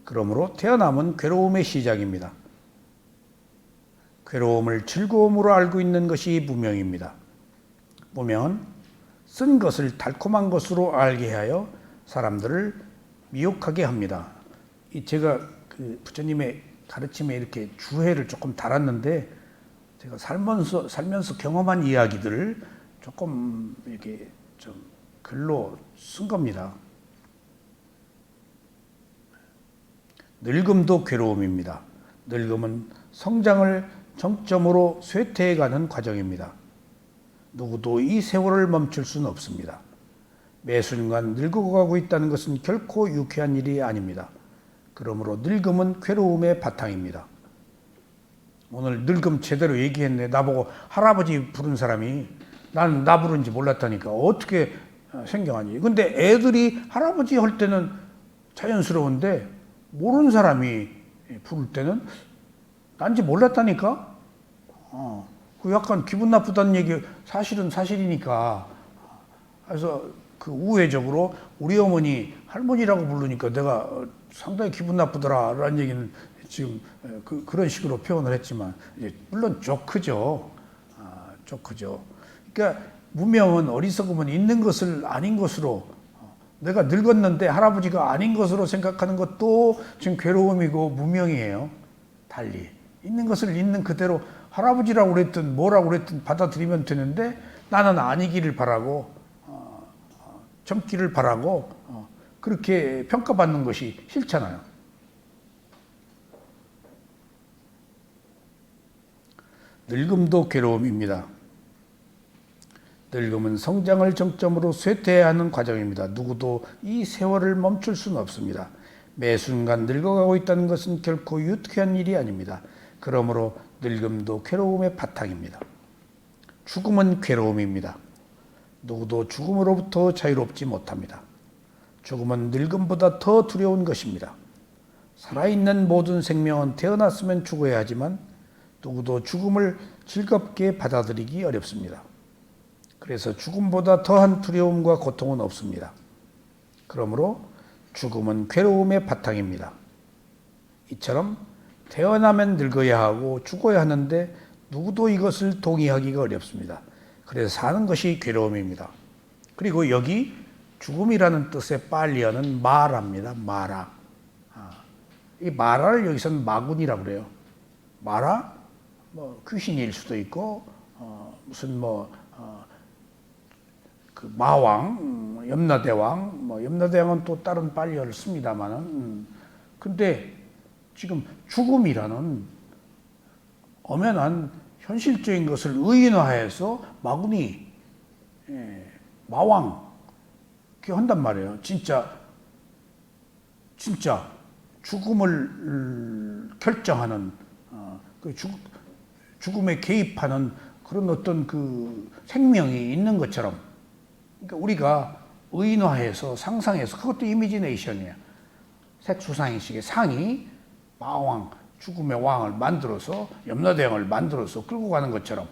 S1: 그러므로 태어남은 괴로움의 시작입니다. 괴로움을 즐거움으로 알고 있는 것이 무명입니다. 무명은 쓴 것을 달콤한 것으로 알게 하여 사람들을 미혹하게 합니다. 제가 그 부처님의 가르침에 이렇게 주해를 조금 달았는데 제가 살면서 경험한 이야기들을 조금 이렇게 좀 글로 쓴 겁니다. 늙음도 괴로움입니다. 늙음은 성장을 정점으로 쇠퇴해가는 과정입니다. 누구도 이 세월을 멈출 수는 없습니다. 매 순간 늙어가고 있다는 것은 결코 유쾌한 일이 아닙니다. 그러므로 늙음은 괴로움의 바탕입니다. 오늘 늙음 제대로 얘기했네. 나보고 할아버지 부른 사람이 나는 나 부른지 몰랐다니까 어떻게 생경하니. 근데 애들이 할아버지 할 때는 자연스러운데 모르는 사람이 부를 때는 난지 몰랐다니까. 그 약간 기분 나쁘다는 얘기 사실은 사실이니까. 그래서 그 우회적으로 우리 어머니 할머니라고 부르니까 내가 상당히 기분 나쁘더라라는 얘기는 지금 그런 식으로 표현을 했지만 물론 조크죠. 조크죠. 그러니까 무명은 어리석으면 있는 것을 아닌 것으로 내가 늙었는데 할아버지가 아닌 것으로 생각하는 것도 지금 괴로움이고 무명이에요. 달리 있는 것을 있는 그대로 할아버지라고 그랬든 뭐라고 그랬든 받아들이면 되는데 나는 아니기를 바라고 젊기를 바라고 그렇게 평가받는 것이 싫잖아요. 늙음도 괴로움입니다. 늙음은 성장을 정점으로 쇠퇴해야 하는 과정입니다. 누구도 이 세월을 멈출 수는 없습니다. 매 순간 늙어가고 있다는 것은 결코 유쾌한 일이 아닙니다. 그러므로 늙음도 괴로움의 바탕입니다. 죽음은 괴로움입니다. 누구도 죽음으로부터 자유롭지 못합니다. 죽음은 늙음보다 더 두려운 것입니다. 살아있는 모든 생명은 태어났으면 죽어야 하지만 누구도 죽음을 즐겁게 받아들이기 어렵습니다. 그래서 죽음보다 더한 두려움과 고통은 없습니다. 그러므로 죽음은 괴로움의 바탕입니다. 이처럼 태어나면 늙어야 하고 죽어야 하는데 누구도 이것을 동의하기가 어렵습니다. 그래서 사는 것이 괴로움입니다. 그리고 여기 죽음이라는 뜻의 빨리어는 마라입니다. 마라. 이 마라를 여기서는 마군이라고 그래요. 마라? 뭐 귀신일 수도 있고 무슨 그 마왕, 염라대왕, 염라대왕은 또 다른 빨리어를 씁니다만은 근데 지금 죽음이라는 엄연한 현실적인 것을 의인화해서 마군이 마왕 이렇게 한단 말이에요. 진짜 죽음을 결정하는 죽음에 개입하는 그런 어떤 그 생명이 있는 것처럼 그러니까 우리가 의인화해서 상상해서 그것도 이미지네이션이에요. 색수상의식의 상이 마왕 죽음의 왕을 만들어서 염라대왕을 만들어서 끌고 가는 것처럼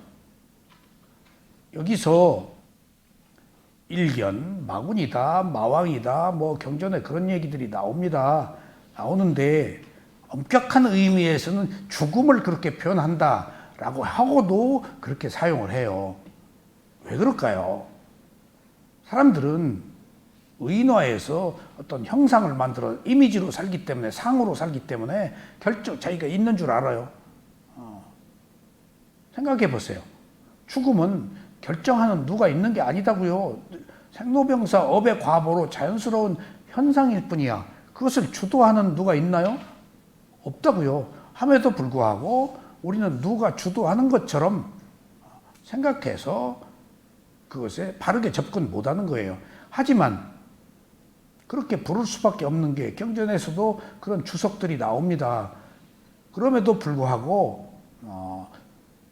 S1: 여기서 일견 마군이다 마왕이다 뭐 경전에 그런 얘기들이 나오는데 엄격한 의미에서는 죽음을 그렇게 표현한다라고 하고도 그렇게 사용을 해요. 왜 그럴까요? 사람들은 의인화해서 어떤 형상을 만들어 이미지로 살기 때문에 상으로 살기 때문에 자기가 있는 줄 알아요. 생각해 보세요. 죽음은 결정하는 누가 있는 게 아니다고요. 생로병사 업의 과보로 자연스러운 현상일 뿐이야. 그것을 주도하는 누가 있나요? 없다고요. 함에도 불구하고 우리는 누가 주도하는 것처럼 생각해서 그것에 바르게 접근 못하는 거예요. 하지만 그렇게 부를 수밖에 없는 게 경전에서도 그런 주석들이 나옵니다. 그럼에도 불구하고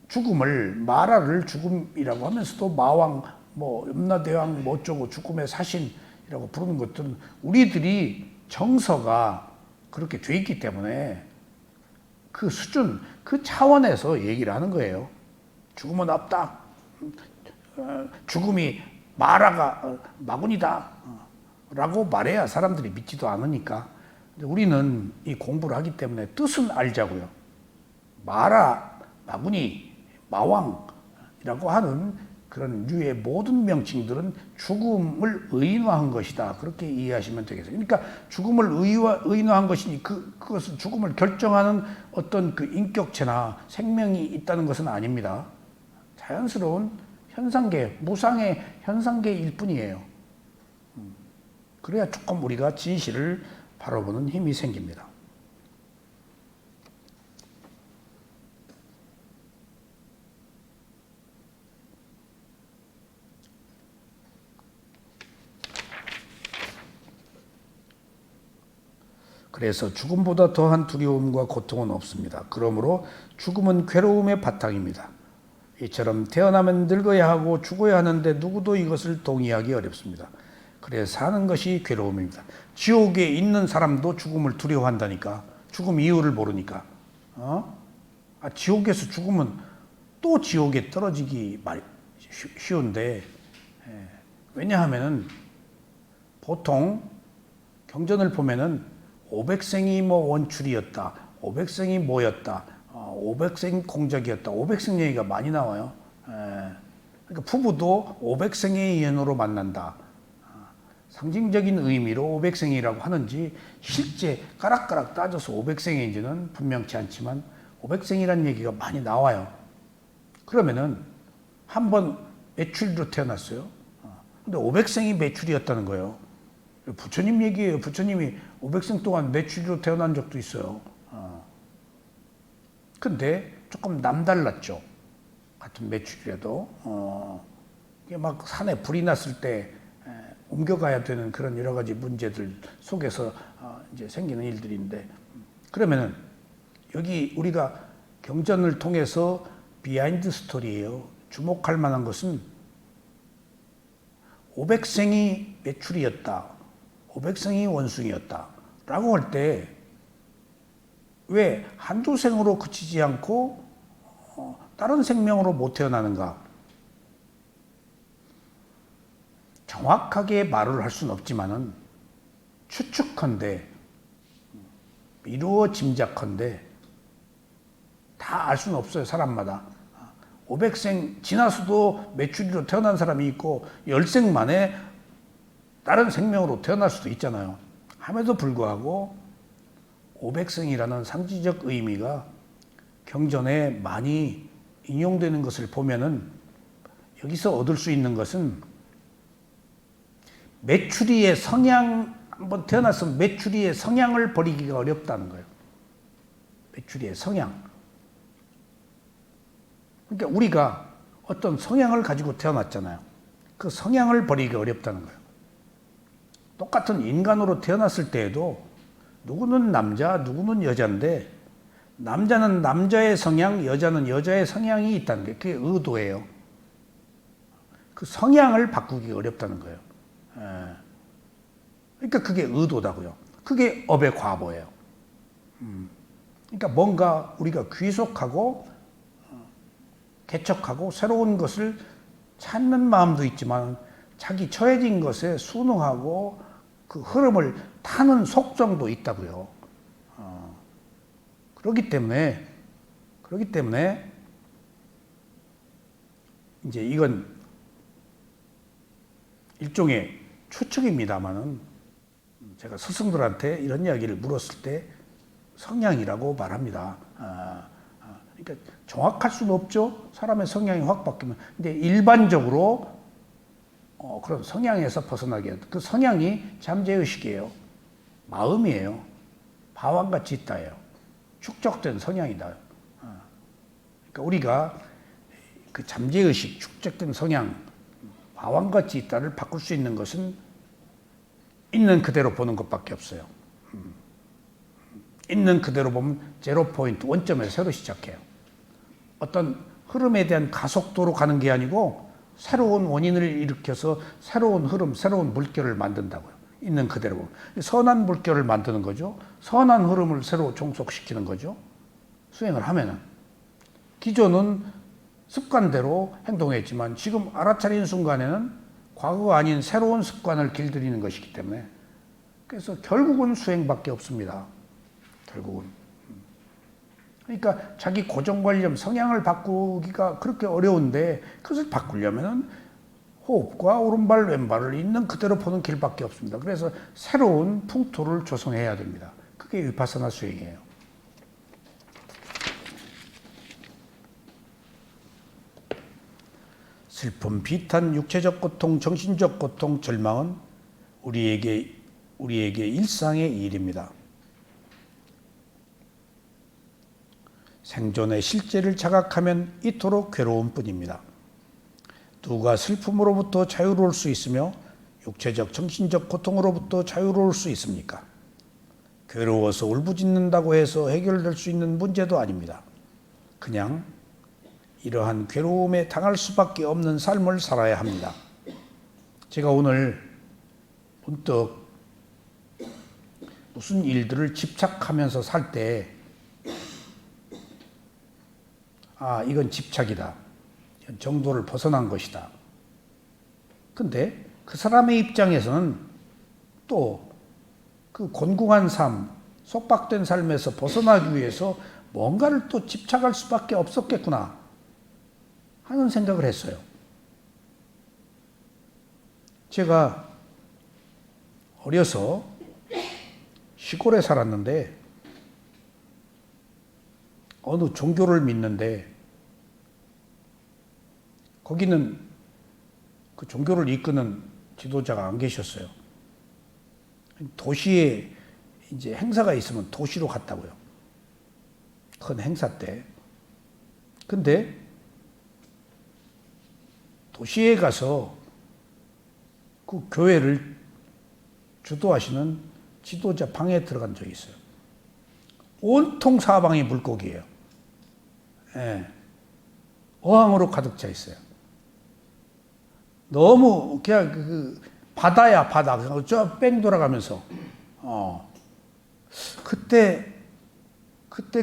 S1: 죽음을 마라를 죽음이라고 하면서도 마왕, 염라대왕 어쩌고 죽음의 사신이라고 부르는 것들은 우리들이 정서가 그렇게 돼 있기 때문에 그 수준, 그 차원에서 얘기를 하는 거예요. 죽음은 없다. 죽음이 마군이다. 라고 말해야 사람들이 믿지도 않으니까. 우리는 이 공부를 하기 때문에 뜻은 알자고요. 마군이, 마왕이라고 하는 그런 류의 모든 명칭들은 죽음을 의인화한 것이다. 그렇게 이해하시면 되겠어요. 그러니까 죽음을 의인화한 것이니 그것은 죽음을 결정하는 어떤 그 인격체나 생명이 있다는 것은 아닙니다. 자연스러운 현상계, 무상의 현상계일 뿐이에요. 그래야 조금 우리가 진실을 바라보는 힘이 생깁니다. 그래서 죽음보다 더한 두려움과 고통은 없습니다. 그러므로 죽음은 괴로움의 바탕입니다. 이처럼 태어나면 늙어야 하고 죽어야 하는데 누구도 이것을 동의하기 어렵습니다. 그래서 사는 것이 괴로움입니다. 지옥에 있는 사람도 죽음을 두려워한다니까. 죽음 이유를 모르니까. 지옥에서 죽으면 또 지옥에 떨어지기 쉬운데, 왜냐하면은 보통 경전을 보면은 500생이 뭐 원출이었다, 500생이 뭐였다, 500생 공적이었다, 500생 얘기가 많이 나와요. 그러니까 부부도 500생의 인연으로 만난다. 상징적인 의미로 500생이라고 하는지 실제 까락까락 따져서 500생인지는 분명치 않지만 500생이라는 얘기가 많이 나와요. 그러면은 한번 매출로 태어났어요. 근데 500생이 매출이었다는 거예요. 부처님 얘기예요. 부처님이 500생 동안 매출로 태어난 적도 있어요. 근데 조금 남달랐죠. 같은 매출이라도. 이게 막 산에 불이 났을 때 옮겨가야 되는 그런 여러 가지 문제들 속에서 이제 생기는 일들인데, 그러면은 여기 우리가 경전을 통해서 비하인드 스토리예요. 주목할 만한 것은 500생이 매출이었다. 500생이 원숭이였다. 라고 할 때 왜 한두 생으로 그치지 않고 다른 생명으로 못 태어나는가? 정확하게 말을 할 수는 없지만은 추측컨대, 미루어 짐작컨대 다 알 수는 없어요. 사람마다. 500생 지나서도 매출이로 태어난 사람이 있고 10생 만에 다른 생명으로 태어날 수도 있잖아요. 함에도 불구하고 500생이라는 상징적 의미가 경전에 많이 인용되는 것을 보면은 여기서 얻을 수 있는 것은 메추리의 성향, 한번 태어났으면 메추리의 성향을 버리기가 어렵다는 거예요. 메추리의 성향. 그러니까 우리가 어떤 성향을 가지고 태어났잖아요. 그 성향을 버리기가 어렵다는 거예요. 똑같은 인간으로 태어났을 때에도 누구는 남자, 누구는 여자인데 남자는 남자의 성향, 여자는 여자의 성향이 있다는 게 그게 의도예요. 그 성향을 바꾸기 어렵다는 거예요. 그러니까 그게 의도다고요. 그게 업의 과보예요. 그러니까 뭔가 우리가 귀속하고 개척하고 새로운 것을 찾는 마음도 있지만 자기 처해진 것에 순응하고 그 흐름을 타는 속성도 있다고요. 그렇기 때문에 이제 이건 일종의 추측입니다만은 제가 스승들한테 이런 이야기를 물었을 때 성향이라고 말합니다. 그러니까 정확할 수는 없죠. 사람의 성향이 확 바뀌면. 근데 일반적으로 그런 성향에서 벗어나게 해야 돼. 그 성향이 잠재의식이에요. 마음이에요. 바완같이 있다예요. 축적된 성향이다. 그러니까 우리가 그 잠재의식, 축적된 성향, 바완같이 있다를 바꿀 수 있는 것은 있는 그대로 보는 것밖에 없어요. 있는 그대로 보면 제로 포인트, 원점에서 새로 시작해요. 어떤 흐름에 대한 가속도로 가는 게 아니고 새로운 원인을 일으켜서 새로운 흐름, 새로운 물결을 만든다고요. 있는 그대로 보면. 선한 물결을 만드는 거죠. 선한 흐름을 새로 종속시키는 거죠. 수행을 하면은 기존은 습관대로 행동했지만 지금 알아차린 순간에는 과거가 아닌 새로운 습관을 길들이는 것이기 때문에 그래서 결국은 수행밖에 없습니다. 결국은. 그러니까 자기 고정관념, 성향을 바꾸기가 그렇게 어려운데 그것을 바꾸려면은 호흡과 오른발, 왼발을 있는 그대로 보는 길밖에 없습니다. 그래서 새로운 풍토를 조성해야 됩니다. 그게 위파사나 수행이에요. 슬픔, 비탄, 육체적 고통, 정신적 고통, 절망은 우리에게 일상의 일입니다. 생존의 실제를 자각하면 이토록 괴로운 뿐입니다. 누가 슬픔으로부터 자유로울 수 있으며 육체적, 정신적 고통으로부터 자유로울 수 있습니까? 괴로워서 울부짖는다고 해서 해결될 수 있는 문제도 아닙니다. 그냥 이러한 괴로움에 당할 수밖에 없는 삶을 살아야 합니다. 제가 오늘 문득 무슨 일들을 집착하면서 살 때 이건 집착이다. 이건 정도를 벗어난 것이다. 근데 그 사람의 입장에서는 또 그 곤궁한 삶, 속박된 삶에서 벗어나기 위해서 뭔가를 또 집착할 수밖에 없었겠구나 하는 생각을 했어요. 제가 어려서 시골에 살았는데 어느 종교를 믿는데 거기는 그 종교를 이끄는 지도자가 안 계셨어요. 도시에 이제 행사가 있으면 도시로 갔다고요. 큰 행사 때. 근데 도시에 가서 그 교회를 주도하시는 지도자 방에 들어간 적이 있어요. 온통 사방이 물고기예요. 예. 어항으로 가득 차 있어요. 너무 그냥 그 바다야 바다. 저 뺑 돌아가면서 그때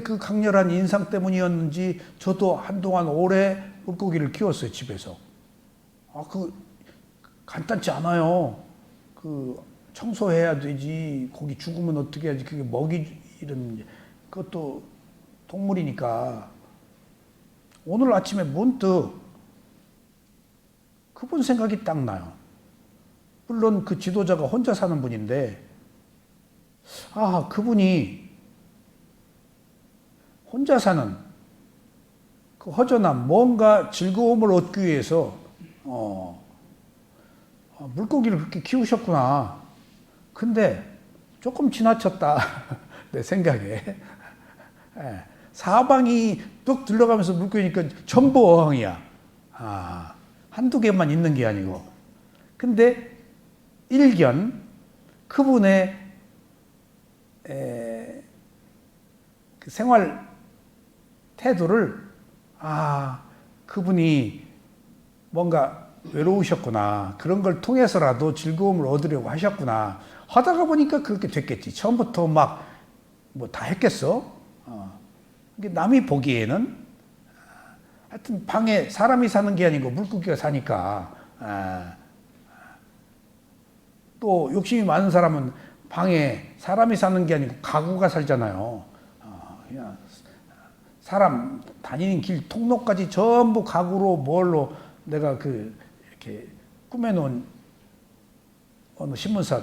S1: 그 강렬한 인상 때문이었는지 저도 한동안 오래 물고기를 키웠어요, 집에서. 그 간단치 않아요. 그 청소해야 되지. 고기 죽으면 어떻게 해야지. 그게 먹이 이런 그것도 동물이니까. 오늘 아침에 문득 그분 생각이 딱 나요. 물론 그 지도자가 혼자 사는 분인데, 그분이 혼자 사는 그 허전함, 뭔가 즐거움을 얻기 위해서 물고기를 그렇게 키우셨구나. 근데 조금 지나쳤다. 내 생각에. 사방이 뚝 들러가면서 물고기니까 전부 어항이야. 한두 개만 있는 게 아니고. 근데 일견 그분의 그 생활 태도를 그분이 뭔가 외로우셨구나. 그런 걸 통해서라도 즐거움을 얻으려고 하셨구나. 하다가 보니까 그렇게 됐겠지. 처음부터 막 뭐 다 했겠어? 남이 보기에는 하여튼 방에 사람이 사는 게 아니고 물고기가 사니까 또 욕심이 많은 사람은 방에 사람이 사는 게 아니고 가구가 살잖아요. 그냥 사람 다니는 길 통로까지 전부 가구로 뭘로 내가 이렇게 꾸며놓은 어느 신문사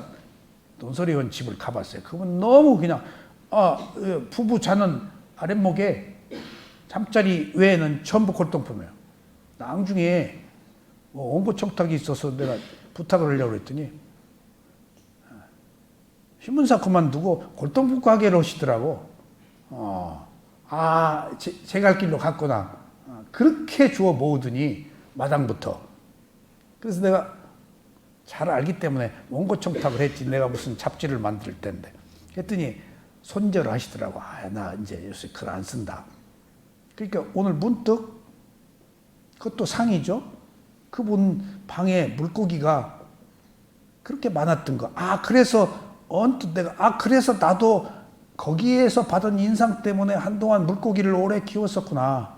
S1: 논설위원 집을 가봤어요. 그분 너무 그냥 부부 자는 아랫목에 잠자리 외에는 전부 골동품이에요. 낭중에 뭐 원고 청탁이 있어서 내가 부탁을 하려고 했더니 신문사 그만두고 골동품 가게를 하시더라고. 제 갈 길로 갔구나. 그렇게 주워 모으더니 마당부터. 그래서 내가 잘 알기 때문에 원고 청탁을 했지. 내가 무슨 잡지를 만들 텐데. 했더니 손절을 하시더라고. 나 이제 요새 글 안 쓴다. 그러니까 오늘 문득 그것도 상이죠. 그분 방에 물고기가 그렇게 많았던 거. 그래서 언뜻 내가 그래서 나도 거기에서 받은 인상 때문에 한동안 물고기를 오래 키웠었구나.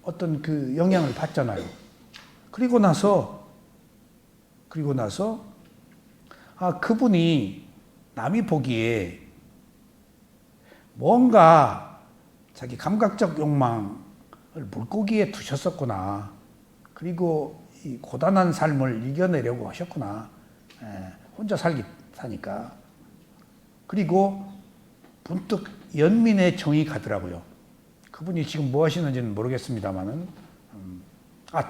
S1: 어떤 그 영향을 받잖아요. 그리고 나서 그분이 남이 보기에 뭔가 자기 감각적 욕망을 물고기에 두셨었구나. 그리고 이 고단한 삶을 이겨내려고 하셨구나. 혼자 사니까. 그리고 문득 연민의 정이 가더라고요. 그분이 지금 뭐 하시는지는 모르겠습니다만은,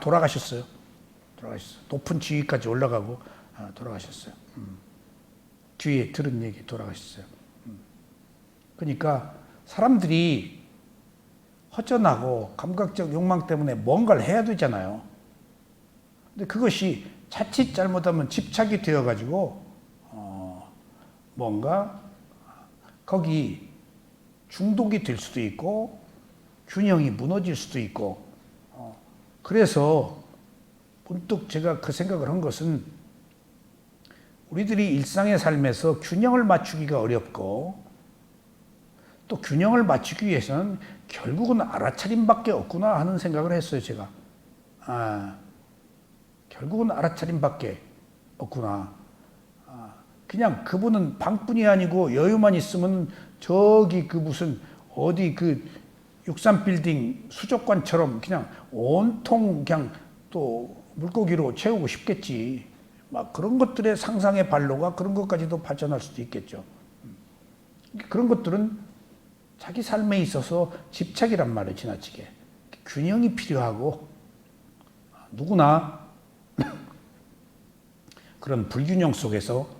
S1: 돌아가셨어요. 높은 지위까지 올라가고, 돌아가셨어요. 뒤에 들은 얘기 돌아가셨어요. 그러니까 사람들이 허전하고 감각적 욕망 때문에 뭔가를 해야 되잖아요. 근데 그것이 자칫 잘못하면 집착이 되어가지고, 뭔가 거기 중독이 될 수도 있고 균형이 무너질 수도 있고, 그래서 문득 제가 그 생각을 한 것은 우리들이 일상의 삶에서 균형을 맞추기가 어렵고 또 균형을 맞추기 위해서는 결국은 알아차림밖에 없구나 하는 생각을 했어요. 제가 결국은 알아차림밖에 없구나. 그냥 그분은 방뿐이 아니고 여유만 있으면 저기 그 무슨 어디 그 63빌딩 수족관처럼 그냥 온통 그냥 또 물고기로 채우고 싶겠지. 막 그런 것들의 상상의 발로가 그런 것까지도 발전할 수도 있겠죠. 그런 것들은 자기 삶에 있어서 집착이란 말이에요. 지나치게. 균형이 필요하고 누구나 그런 불균형 속에서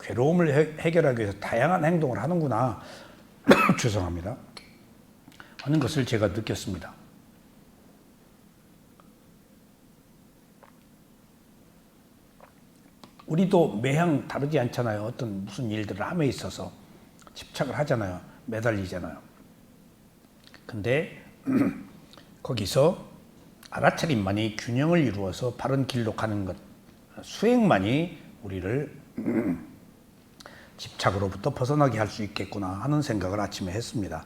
S1: 괴로움을 해결하기 위해서 다양한 행동을 하는구나. 죄송합니다. 하는 것을 제가 느꼈습니다. 우리도 매형 다르지 않잖아요. 어떤 무슨 일들을 함에 있어서 집착을 하잖아요. 매달리잖아요. 근데 거기서 알아차림만이 균형을 이루어서 바른 길로 가는 것, 수행만이 우리를 집착으로부터 벗어나게 할 수 있겠구나 하는 생각을 아침에 했습니다.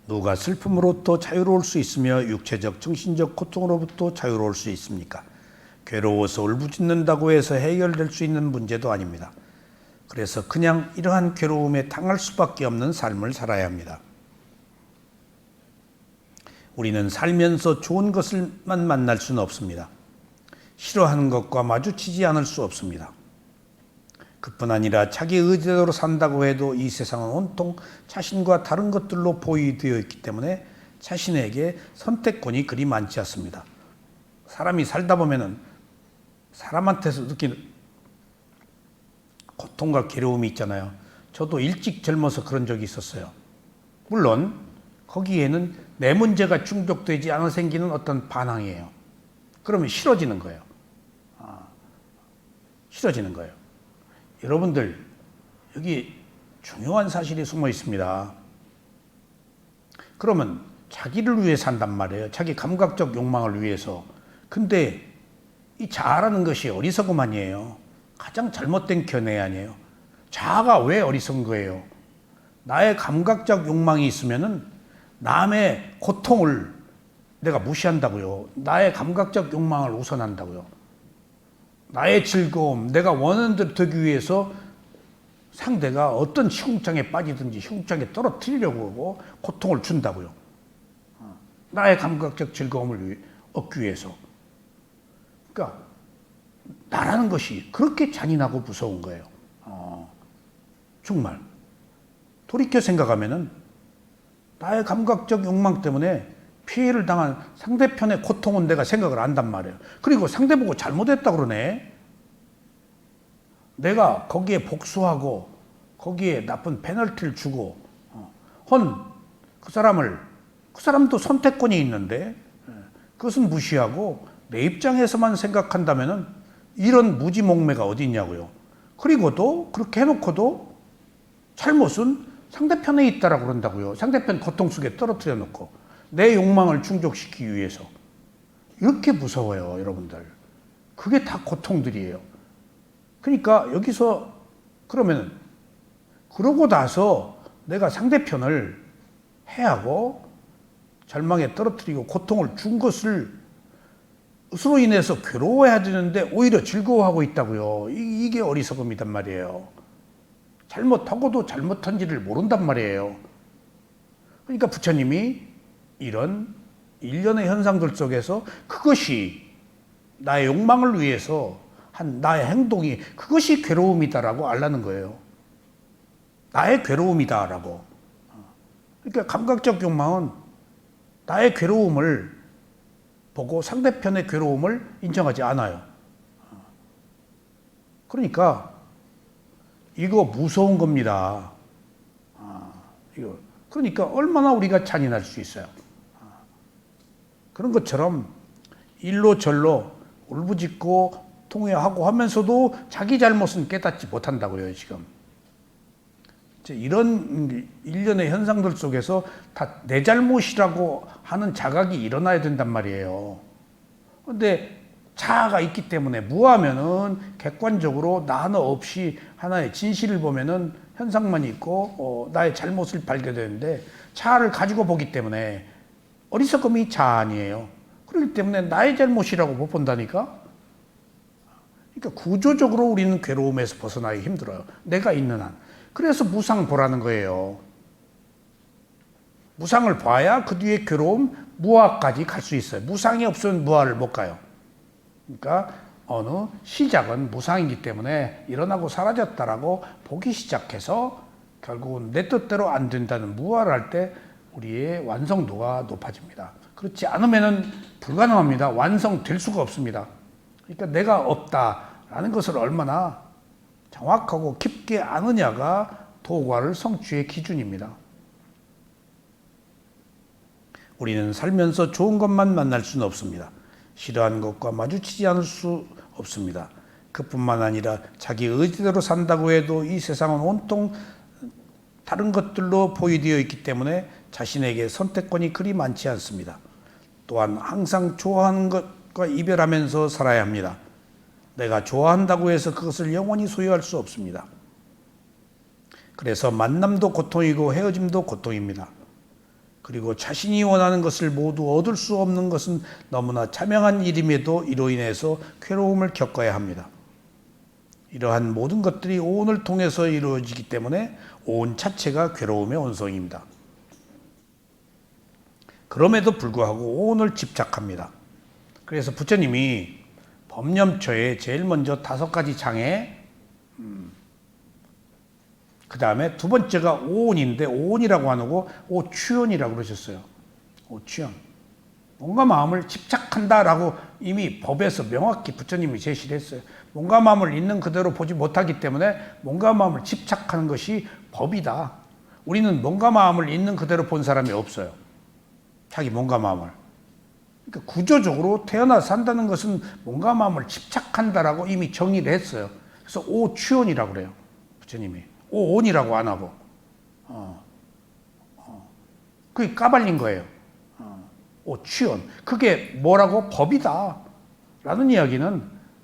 S1: 누가 슬픔으로부터 자유로울 수 있으며 육체적, 정신적 고통으로부터 자유로울 수 있습니까? 괴로워서 울부짖는다고 해서 해결될 수 있는 문제도 아닙니다. 그래서 그냥 이러한 괴로움에 당할 수밖에 없는 삶을 살아야 합니다. 우리는 살면서 좋은 것을만 만날 수는 없습니다. 싫어하는 것과 마주치지 않을 수 없습니다. 그뿐 아니라 자기 의지대로 산다고 해도 이 세상은 온통 자신과 다른 것들로 보이되어 있기 때문에 자신에게 선택권이 그리 많지 않습니다. 사람이 살다 보면은 사람한테서 느끼는 고통과 괴로움이 있잖아요. 저도 일찍 젊어서 그런 적이 있었어요. 물론 거기에는 내 문제가 충족되지 않아 생기는 어떤 반항이에요. 그러면 싫어지는 거예요. 싫어지는 거예요. 여러분들, 여기 중요한 사실이 숨어 있습니다. 그러면 자기를 위해 산단 말이에요. 자기 감각적 욕망을 위해서. 근데 이 자아라는 것이 어리석음만이에요. 가장 잘못된 견해 아니에요. 자아가 왜 어리석은 거예요? 나의 감각적 욕망이 있으면은 남의 고통을 내가 무시한다고요. 나의 감각적 욕망을 우선한다고요. 나의 즐거움, 내가 원하는 대로 되기 위해서 상대가 어떤 시궁창에 빠지든지 시궁창에 떨어뜨리려고 하고 고통을 준다고요. 나의 감각적 즐거움을 얻기 위해서. 그러니까 나라는 것이 그렇게 잔인하고 무서운 거예요. 정말. 돌이켜 생각하면은 나의 감각적 욕망 때문에 피해를 당한 상대편의 고통은 내가 생각을 안단 말이에요. 그리고 상대 보고 잘못했다 그러네. 내가 거기에 복수하고 거기에 나쁜 페널티를 주고 그 사람도 선택권이 있는데 그것은 무시하고 내 입장에서만 생각한다면은 이런 무지몽매가 어디 있냐고요. 그리고도 그렇게 해놓고도 잘못은 상대편에 있다라고 그런다고요. 상대편 고통 속에 떨어뜨려 놓고 내 욕망을 충족시키기 위해서. 이렇게 무서워요, 여러분들. 그게 다 고통들이에요. 그러니까 여기서 그러면 그러고 나서 내가 상대편을 해하고 절망에 떨어뜨리고 고통을 준 것을 스스로 인해서 괴로워해야 되는데 오히려 즐거워하고 있다고요. 이게 어리석음이단 말이에요. 잘못하고도 잘못한지를 모른단 말이에요. 그러니까 부처님이 이런 일련의 현상들 속에서 그것이 나의 욕망을 위해서 한 나의 행동이 그것이 괴로움이다라고 알라는 거예요. 나의 괴로움이다라고. 그러니까 감각적 욕망은 나의 괴로움을 보고 상대편의 괴로움을 인정하지 않아요. 그러니까 이거 무서운 겁니다. 이거. 그러니까 얼마나 우리가 잔인할 수 있어요. 그런 것처럼 일로 절로 울부짖고 통회하고 하면서도 자기 잘못은 깨닫지 못한다고요, 지금. 이런 일련의 현상들 속에서 다 내 잘못이라고 하는 자각이 일어나야 된단 말이에요. 그런데 자아가 있기 때문에 무하면은 객관적으로 나 하나 없이 하나의 진실을 보면은 현상만 있고 나의 잘못을 발견되는데 자아를 가지고 보기 때문에 어리석음이 자아 아니에요. 그렇기 때문에 나의 잘못이라고 못 본다니까. 그러니까 구조적으로 우리는 괴로움에서 벗어나기 힘들어요. 내가 있는 한. 그래서 무상 보라는 거예요. 무상을 봐야 그 뒤에 괴로움, 무아까지 갈 수 있어요. 무상이 없으면 무아를 못 가요. 그러니까 어느 시작은 무상이기 때문에 일어나고 사라졌다라고 보기 시작해서 결국은 내 뜻대로 안 된다는 무아를 할 때 우리의 완성도가 높아집니다. 그렇지 않으면 불가능합니다. 완성될 수가 없습니다. 그러니까 내가 없다라는 것을 얼마나 정확하고 깊게 아느냐가 도과를 성취의 기준입니다. 우리는 살면서 좋은 것만 만날 수는 없습니다. 싫어하는 것과 마주치지 않을 수 없습니다. 그뿐만 아니라 자기 의지대로 산다고 해도 이 세상은 온통 다른 것들로 포위되어 있기 때문에 자신에게 선택권이 그리 많지 않습니다. 또한 항상 좋아하는 것과 이별하면서 살아야 합니다. 내가 좋아한다고 해서 그것을 영원히 소유할 수 없습니다. 그래서 만남도 고통이고 헤어짐도 고통입니다. 그리고 자신이 원하는 것을 모두 얻을 수 없는 것은 너무나 자명한 일임에도 이로 인해서 괴로움을 겪어야 합니다. 이러한 모든 것들이 오온을 통해서 이루어지기 때문에 오온 자체가 괴로움의 원성입니다. 그럼에도 불구하고 오온을 집착합니다. 그래서 부처님이 법념초에 제일 먼저 5가지 장애, 그 다음에 두 번째가 오온인데 오온이라고 안 하고 오취원이라고 그러셨어요. 오취원. 몸과 마음을 집착한다라고 이미 법에서 명확히 부처님이 제시를 했어요. 몸과 마음을 있는 그대로 보지 못하기 때문에 몸과 마음을 집착하는 것이 법이다. 우리는 몸과 마음을 있는 그대로 본 사람이 없어요. 자기 몸과 마음을. 그러니까 구조적으로 태어나서 산다는 것은 몸과 마음을 집착한다라고 이미 정의를 했어요. 그래서 오취원이라고 그래요. 부처님이. 오온이라고 안 하고. 그게 까발린 거예요. 오취원. 그게 뭐라고? 법이다. 라는 이야기는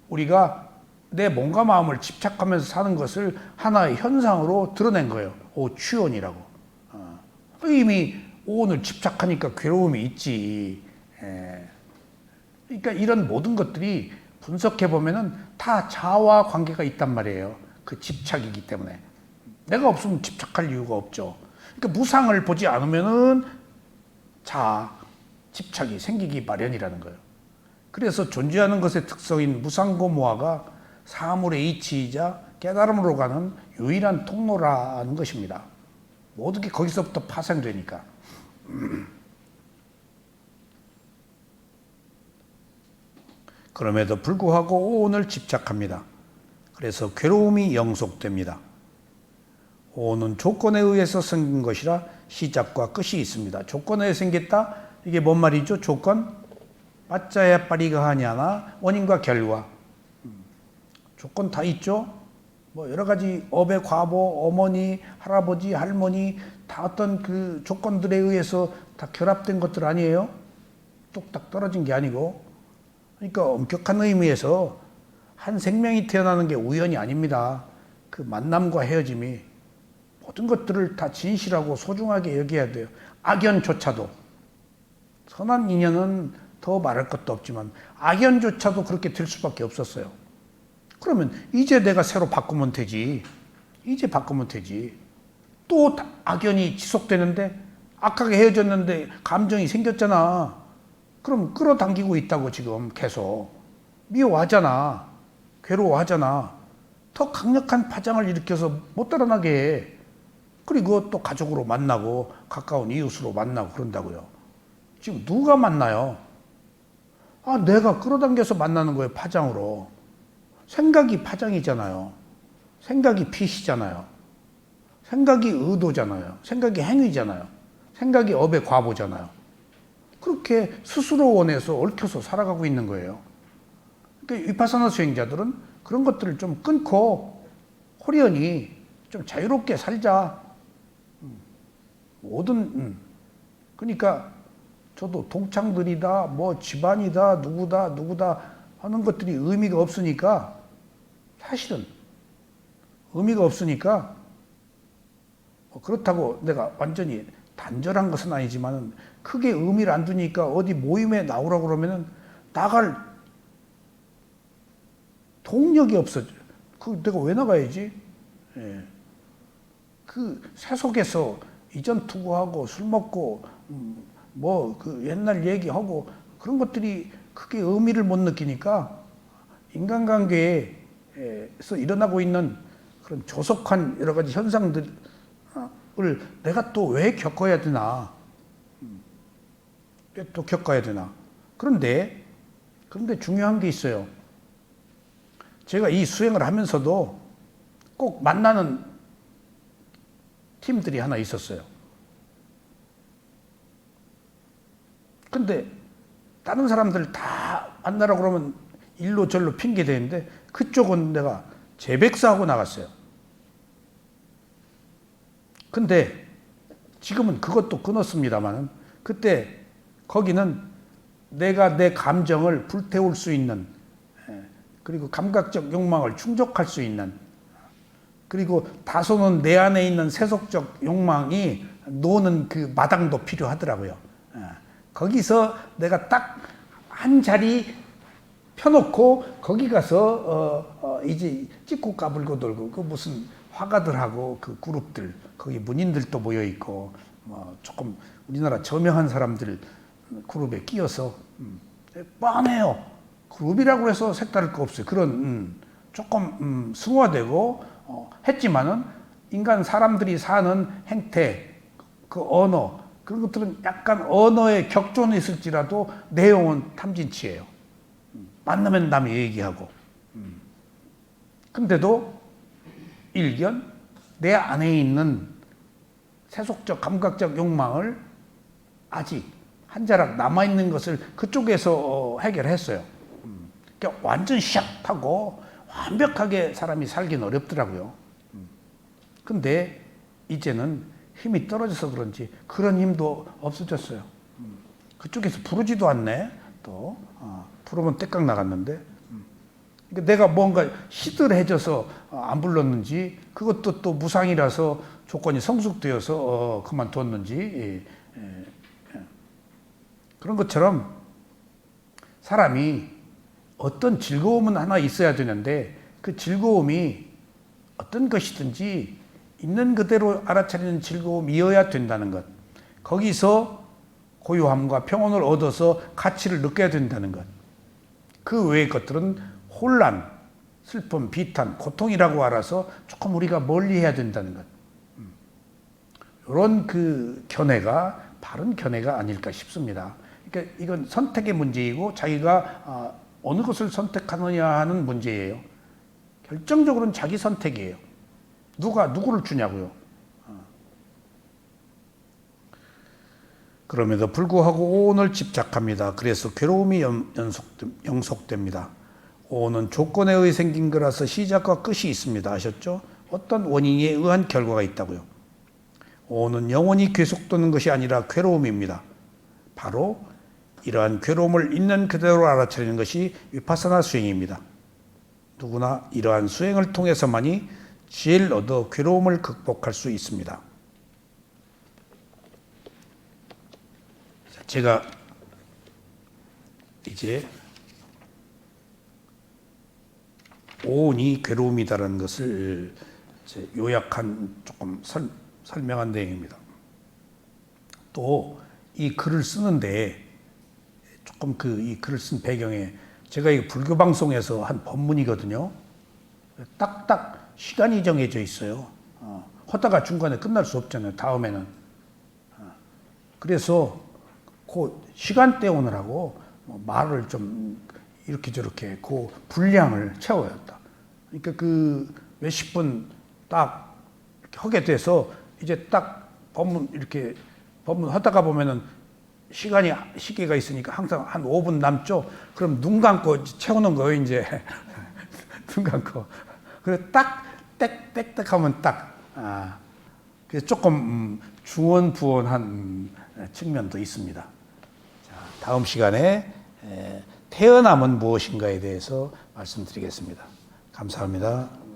S1: 우리가 내 몸과 마음을 집착하면서 사는 것을 하나의 현상으로 드러낸 거예요. 오취원이라고. 이미 오온을 집착하니까 괴로움이 있지. 그러니까 이런 모든 것들이 분석해 보면은 다 자아와 관계가 있단 말이에요. 그 집착이기 때문에. 내가 없으면 집착할 이유가 없죠. 그러니까 무상을 보지 않으면은 자아, 집착이 생기기 마련이라는 거예요. 그래서 존재하는 것의 특성인 무상고무아가 사물의 이치이자 깨달음으로 가는 유일한 통로라는 것입니다. 모든 게 거기서부터 파생되니까. 그럼에도 불구하고 오온을 집착합니다. 그래서 괴로움이 영속됩니다. 오온은 조건에 의해서 생긴 것이라 시작과 끝이 있습니다. 조건에 의해 생겼다? 이게 뭔 말이죠? 조건? 빠짜야 빠리가 하냐나 원인과 결과. 조건 다 있죠? 뭐 여러 가지 업의 과보, 어머니, 할아버지, 할머니 다 어떤 그 조건들에 의해서 다 결합된 것들 아니에요? 뚝딱 떨어진 게 아니고. 그러니까 엄격한 의미에서 한 생명이 태어나는 게 우연이 아닙니다. 그 만남과 헤어짐이 모든 것들을 다 진실하고 소중하게 여겨야 돼요. 악연조차도. 선한 인연은 더 말할 것도 없지만 악연조차도 그렇게 될 수밖에 없었어요. 그러면 이제 내가 새로 바꾸면 되지. 이제 바꾸면 되지. 또 악연이 지속되는데 악하게 헤어졌는데 감정이 생겼잖아. 그럼 끌어당기고 있다고 지금 계속. 미워하잖아. 괴로워하잖아. 더 강력한 파장을 일으켜서 못 달아나게 해. 그리고 또 가족으로 만나고 가까운 이웃으로 만나고 그런다고요. 지금 누가 만나요? 내가 끌어당겨서 만나는 거예요. 파장으로. 생각이 파장이잖아요. 생각이 빛이잖아요. 생각이 의도잖아요. 생각이 행위잖아요. 생각이 업의 과보잖아요. 그렇게 스스로 원해서 얽혀서 살아가고 있는 거예요. 그러니까 위파사나 수행자들은 그런 것들을 좀 끊고 호련히 좀 자유롭게 살자. 그러니까 저도 동창들이다, 뭐 집안이다, 누구다 하는 것들이 의미가 없으니까 사실은 의미가 없으니까 그렇다고 내가 완전히 단절한 것은 아니지만 크게 의미를 안 두니까 어디 모임에 나오라고 그러면은 나갈 동력이 없어. 내가 왜 나가야지? 예. 그 세속에서 이전 투구하고 술 먹고 그 옛날 얘기하고 그런 것들이 크게 의미를 못 느끼니까 인간관계에서 일어나고 있는 그런 조속한 여러 가지 현상들을 내가 또 왜 겪어야 되나? 왜 또 겪어야 되나? 그런데 중요한 게 있어요. 제가 이 수행을 하면서도 꼭 만나는 팀들이 하나 있었어요. 근데 다른 사람들 다 만나라고 그러면 일로 절로 핑계 대는데 그쪽은 내가 재백사하고 나갔어요. 근데 지금은 그것도 끊었습니다만 그때 거기는 내가 내 감정을 불태울 수 있는 그리고 감각적 욕망을 충족할 수 있는 그리고 다소는 내 안에 있는 세속적 욕망이 노는 그 마당도 필요하더라고요. 거기서 내가 딱 한 자리 펴놓고 거기 가서 이제 찍고 까불고 돌고 그 무슨 화가들하고 그 그룹들 거기 문인들도 모여 있고 조금 우리나라 저명한 사람들 그룹에 끼어서 뻔해요. 그룹이라고 해서 색다를 거 없어요. 그런 조금 승화되고 했지만은 인간 사람들이 사는 행태 그 언어 그런 것들은 약간 언어에 격존이 있을지라도 내용은 탐진치예요. 만나면 남이 얘기하고. 근데도 일견 내 안에 있는 세속적 감각적 욕망을 아직 한 자락 남아있는 것을 그쪽에서 해결했어요. 그러니까 완전 샥하고 완벽하게 사람이 살긴 어렵더라고요. 근데 이제는 힘이 떨어져서 그런지 그런 힘도 없어졌어요. 그쪽에서 부르지도 않네. 또 부르면 떼깍 나갔는데 그러니까 내가 뭔가 시들해져서 안 불렀는지 그것도 또 무상이라서 조건이 성숙되어서 그만뒀는지 그런 것처럼 사람이 어떤 즐거움은 하나 있어야 되는데 그 즐거움이 어떤 것이든지 있는 그대로 알아차리는 즐거움이어야 된다는 것. 거기서 고요함과 평온을 얻어서 가치를 느껴야 된다는 것. 그 외의 것들은 혼란, 슬픔, 비탄, 고통이라고 알아서 조금 우리가 멀리 해야 된다는 것. 이런 그 견해가 바른 견해가 아닐까 싶습니다. 그러니까 이건 선택의 문제이고 자기가 어느 것을 선택하느냐 하는 문제예요. 결정적으로는 자기 선택이에요. 누가 누구를 주냐고요. 그럼에도 불구하고 오온을 집착합니다. 그래서 괴로움이 영속됩니다. 오온은 조건에 의해 생긴 거라서 시작과 끝이 있습니다. 아셨죠? 어떤 원인에 의한 결과가 있다고요. 오온은 영원히 계속되는 것이 아니라 괴로움입니다. 바로 이러한 괴로움을 있는 그대로 알아차리는 것이 위파사나 수행입니다. 누구나 이러한 수행을 통해서만이 지혜를 얻어 괴로움을 극복할 수 있습니다. 제가 이제 오온이 괴로움이다라는 것을 요약한 조금 설명한 내용입니다. 또 이 글을 쓰는데 조금 이 글을 쓴 배경에 제가 이 불교 방송에서 한 법문이거든요. 딱딱 시간이 정해져 있어요. 하다가 중간에 끝날 수 없잖아요. 다음에는. 그래서 그 시간 때우느라고 말을 좀 이렇게 저렇게 그 분량을 채워야 했다. 그러니까 그 몇십 분 딱 하게 돼서 이제 딱 법문 이렇게 법문 하다가 보면은 시계가 있으니까 항상 한 5분 남죠. 그럼 눈 감고 채우는 거예요, 이제. 눈 감고. 그래서 딱 땡땡 하면 딱. 그래서 조금 중언부언한 측면도 있습니다. 자, 다음 시간에 태어남은 무엇인가에 대해서 말씀드리겠습니다. 감사합니다.